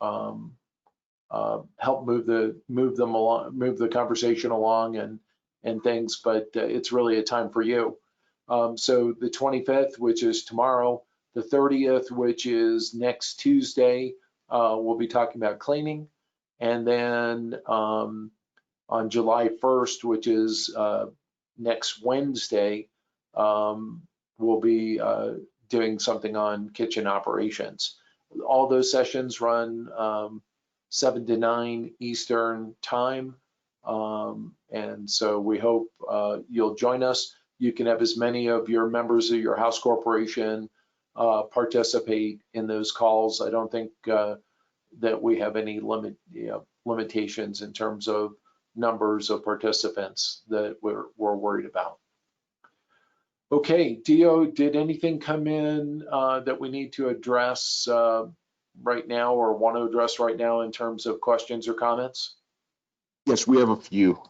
help move the conversation along and things, but it's really a time for you. So the 25th, which is tomorrow, the 30th, which is next Tuesday, we'll be talking about cleaning. And then on July 1st, which is next Wednesday, we'll be doing something on kitchen operations. All those sessions run 7 to 9 Eastern time. And so we hope you'll join us. You can have as many of your members of your house corporation participate in those calls. I don't think that we have any limitations in terms of numbers of participants that we're worried about. Okay, Dio, did anything come in that we need to address right now or want to address right now in terms of questions or comments? Yes, we have a few.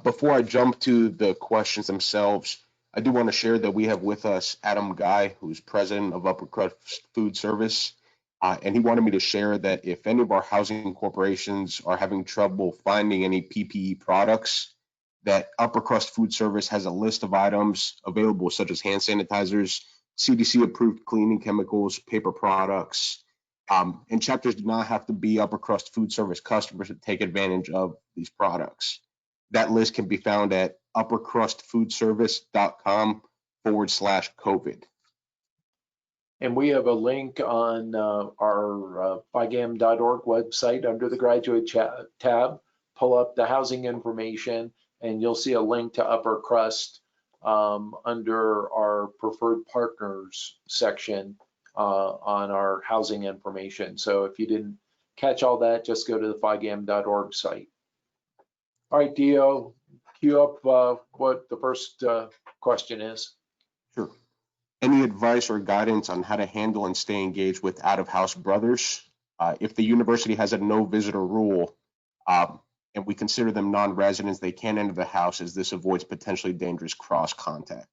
Before I jump to the questions themselves, I do want to share that we have with us Adam Guy, who's president of Upper Crust Food Service. And he wanted me to share that if any of our housing corporations are having trouble finding any PPE products, that Upper Crust Food Service has a list of items available, such as hand sanitizers, CDC-approved cleaning chemicals, paper products, and chapters do not have to be Upper Crust Food Service customers to take advantage of these products. That list can be found at uppercrustfoodservice.com/COVID. And we have a link on our FIGAM.org website under the graduate tab. Pull up the housing information and you'll see a link to Upper Crust under our preferred partners section on our housing information. So if you didn't catch all that, just go to the FIGAM.org site. All right, Dio, cue up what the first question is. Sure. Any advice or guidance on how to handle and stay engaged with out-of-house brothers? If the university has a no visitor rule and we consider them non-residents, they can't enter the house as this avoids potentially dangerous cross contact.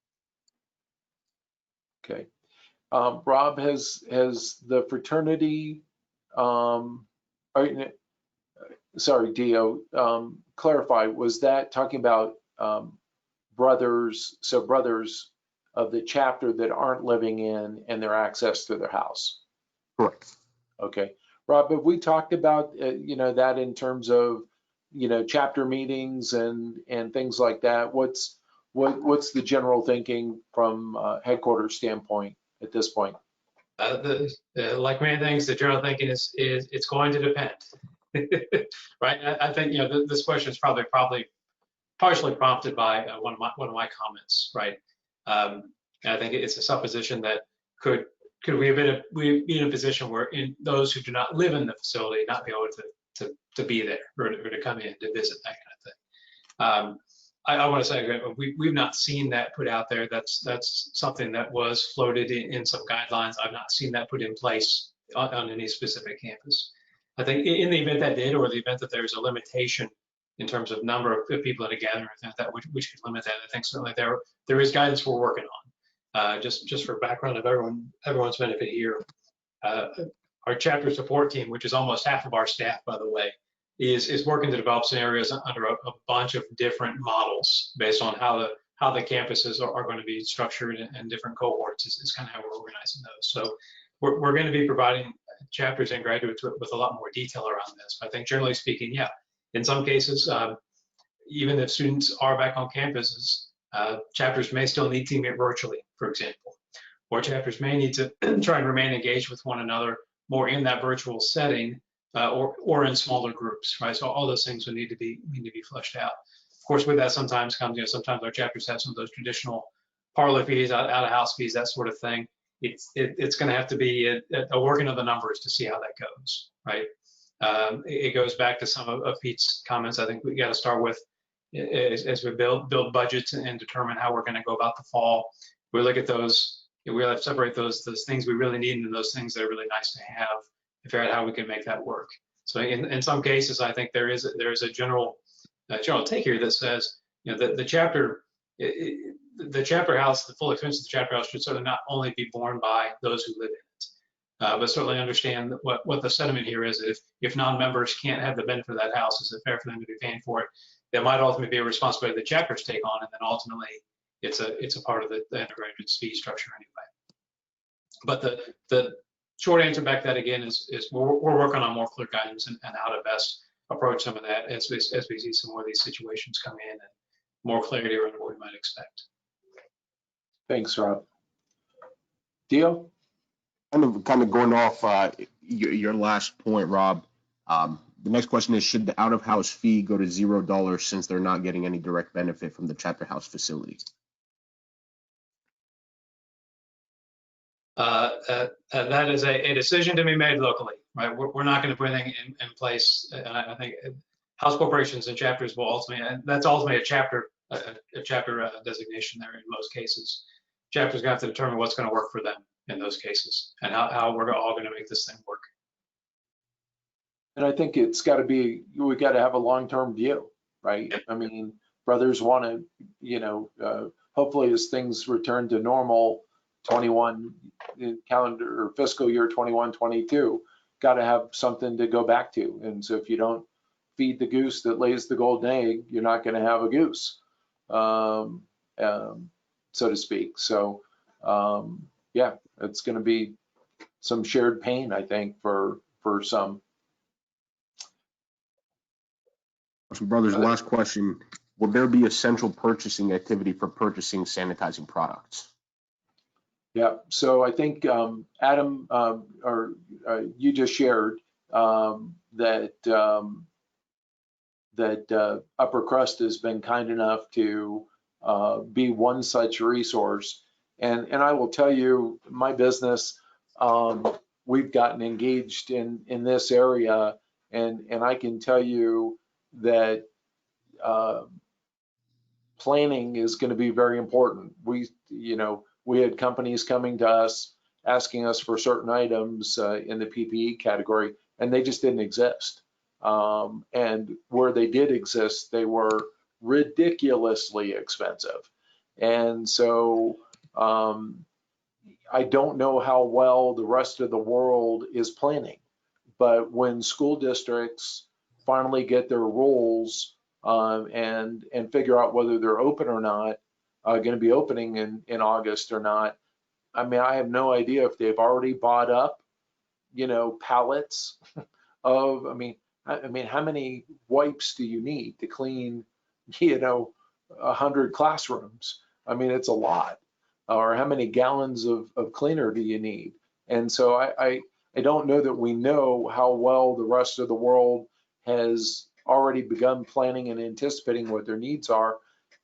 Okay. Rob, has the fraternity, sorry, Dio, clarify, was that talking about brothers, so brothers of the chapter that aren't living in and their access to their house? Correct. Okay. Rob, have we talked about, that in terms of, chapter meetings and things like that? What's the general thinking from headquarters standpoint at this point? Like many things, the general thinking is it's going to depend. right? I think, you know, this question is probably partially prompted by one of my comments, right? And I think it's a supposition that could we be in a position where those who do not live in the facility not be able to be there or to come in to visit, that kind of thing. I want to say we've not seen that put out there. That's something that was floated in some guidelines. I've not seen that put in place on any specific campus. I think in the event that did, or the event that there's a limitation in terms of number of people at a gathering, that which could limit that, I think certainly there is guidance we're working on. Just for background of everyone's benefit here, our chapter support team, which is almost half of our staff, by the way, is working to develop scenarios under a bunch of different models based on how the campuses are going to be structured and different cohorts is kind of how we're organizing those. So we're going to be providing chapters and graduates with a lot more detail around this. I think generally speaking, yeah, in some cases, even if students are back on campuses, chapters may still need to meet virtually, for example, or chapters may need to try and remain engaged with one another more in that virtual setting, or in smaller groups, right? So all those things would need to be fleshed out. Of course, with that sometimes comes, sometimes our chapters have some of those traditional parlor fees, out of house fees, that sort of thing. It's going to have to be a working of the numbers to see how that goes, right? It goes back to some of Pete's comments. I think we got to start with as we build budgets and determine how we're going to go about the fall. We look at those. We have to separate those things we really need and those things that are really nice to have, and figure out how we can make that work. So in some cases, I think there is a general take here that says, the chapter house, the full expense of the chapter house should certainly not only be borne by those who live in it, but certainly understand what the sentiment here is. If non-members can't have the benefit of that house, is it fair for them to be paying for it? That might ultimately be a responsibility the chapters take on, and then ultimately it's a part of the undergraduate fee structure anyway. But the short answer back to that again is we're working on more clear guidance and how to best approach some of that as we see some more of these situations come in and more clarity around what we might expect. Thanks, Rob. Dio? Kind of going off your last point, Rob. The next question is, should the out-of-house fee go to $0 since they're not getting any direct benefit from the chapter house facilities? That is a decision to be made locally, right? We're not going to put anything in place. And I think house corporations and chapters will ultimately, and that's ultimately a chapter designation there in most cases. Chapters have to determine what's going to work for them in those cases and how we're all going to make this thing work. And I think it's got to be, we got to have a long-term view, right? I mean, brothers want to, hopefully as things return to normal, 21 calendar or fiscal year 21, 22, got to have something to go back to. And so if you don't feed the goose that lays the golden egg, you're not going to have a goose, so to speak. So yeah, it's going to be some shared pain, I think, for some. So brothers, last question. Will there be a central purchasing activity for purchasing sanitizing products? Yeah, so I think Adam, you just shared that Upper Crust has been kind enough to be one such resource. And I will tell you, my business, we've gotten engaged in this area, and I can tell you that planning is going to be very important. We had companies coming to us asking us for certain items in the PPE category, and they just didn't exist. And where they did exist, they were ridiculously expensive. And so I don't know how well the rest of the world is planning, but when school districts finally get their rules and figure out whether they're open or not, going to be opening in August or not, I mean, I have no idea if they've already bought up, pallets of, I mean, how many wipes do you need to clean, 100 classrooms? I mean, it's a lot. Or how many gallons of cleaner do you need? And so I don't know that we know how well the rest of the world has already begun planning and anticipating what their needs are.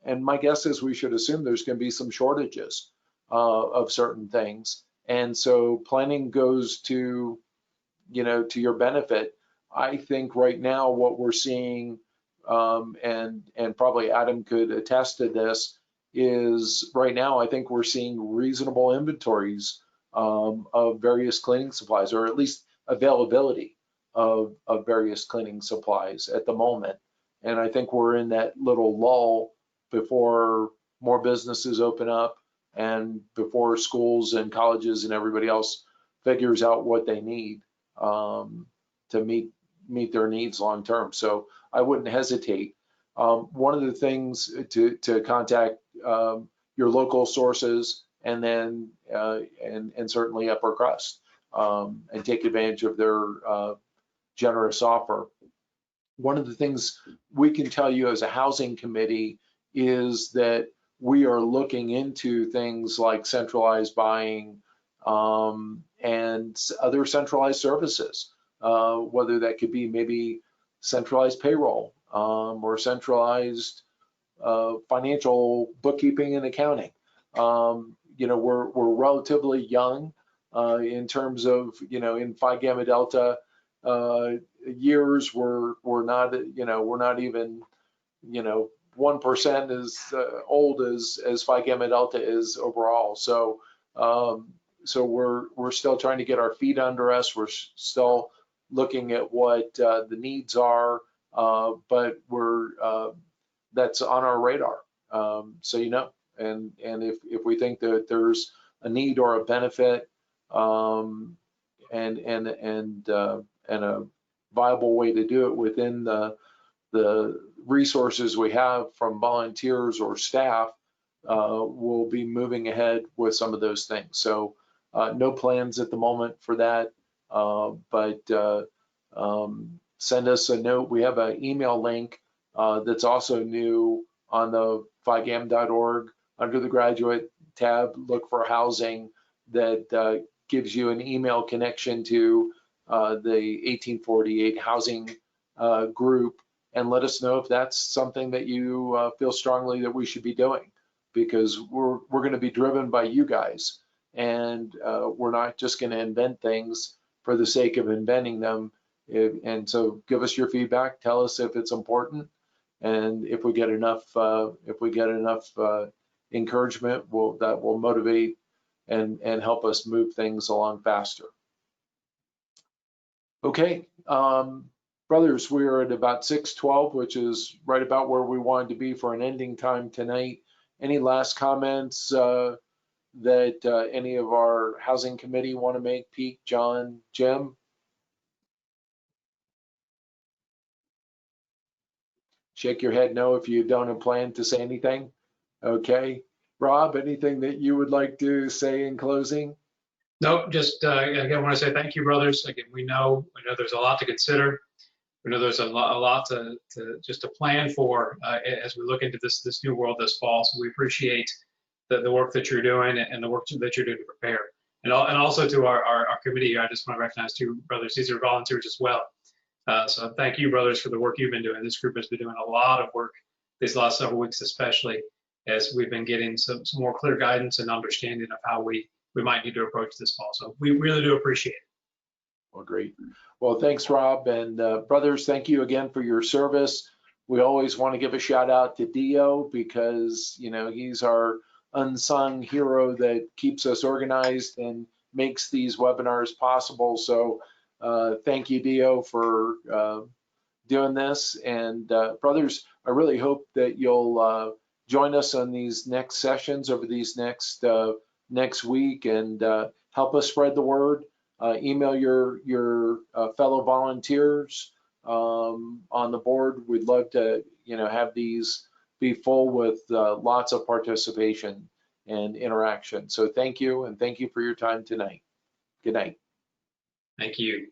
And my guess is we should assume there's going to be some shortages of certain things. And so planning goes to, to your benefit. I think right now what we're seeing, and probably Adam could attest to this, is right now I think we're seeing reasonable inventories of various cleaning supplies, or at least availability of various cleaning supplies at the moment. And I think we're in that little lull before more businesses open up and before schools and colleges and everybody else figures out what they need to meet their needs long term. So I wouldn't hesitate. One of the things to contact your local sources, and then and certainly upper crust, and take advantage of their generous offer. One of the things we can tell you as a housing committee is that we are looking into things like centralized buying and other centralized services, whether that could be maybe centralized payroll or centralized financial bookkeeping and accounting. We're relatively young in terms of, in Phi Gamma Delta years, we're not even, 1% as old as Phi Gamma Delta is overall. So we're still trying to get our feet under us. We're still looking at what the needs are, but that's on our radar. And if we think that there's a need or a benefit, and a viable way to do it within the resources we have from volunteers or staff, we'll be moving ahead with some of those things. So no plans at the moment for that, but send us a note. We have an email link that's also new on the phigam.org. Under the graduate tab, look for housing, that gives you an email connection to the 1848 housing group, and let us know if that's something that you feel strongly that we should be doing, because we're going to be driven by you guys, and we're not just going to invent things for the sake of inventing them. And so give us your feedback, tell us if it's important, and if we get enough encouragement, that will motivate and help us move things along faster. Okay, brothers, we're at about 6:12, which is right about where we wanted to be for an ending time tonight. Any last comments that any of our housing committee want to make? Pete, John, Jim? Shake your head no if you don't plan to say anything. Okay. Rob, anything that you would like to say in closing? No, just again, I want to say thank you, brothers. Again, we know there's a lot to consider. We know there's a lot to plan for as we look into this new world this fall. So we appreciate the work that you're doing and the work that you're doing to prepare. And also to our committee, I just want to recognize two brothers. These are volunteers as well. So thank you, brothers, for the work you've been doing. This group has been doing a lot of work these last several weeks, especially as we've been getting some more clear guidance and understanding of how we might need to approach this fall. So we really do appreciate it. Well, great. Well, thanks, Rob. And brothers, thank you again for your service. We always want to give a shout out to Dio, because, he's our unsung hero that keeps us organized and makes these webinars possible. So thank you, Dio, for doing this. And brothers, I really hope that you'll join us on these next sessions over these next week, and help us spread the word. Email your fellow volunteers on the board. We'd love to have these be full with lots of participation and interaction. So thank you, and thank you for your time tonight. Good night. Thank you.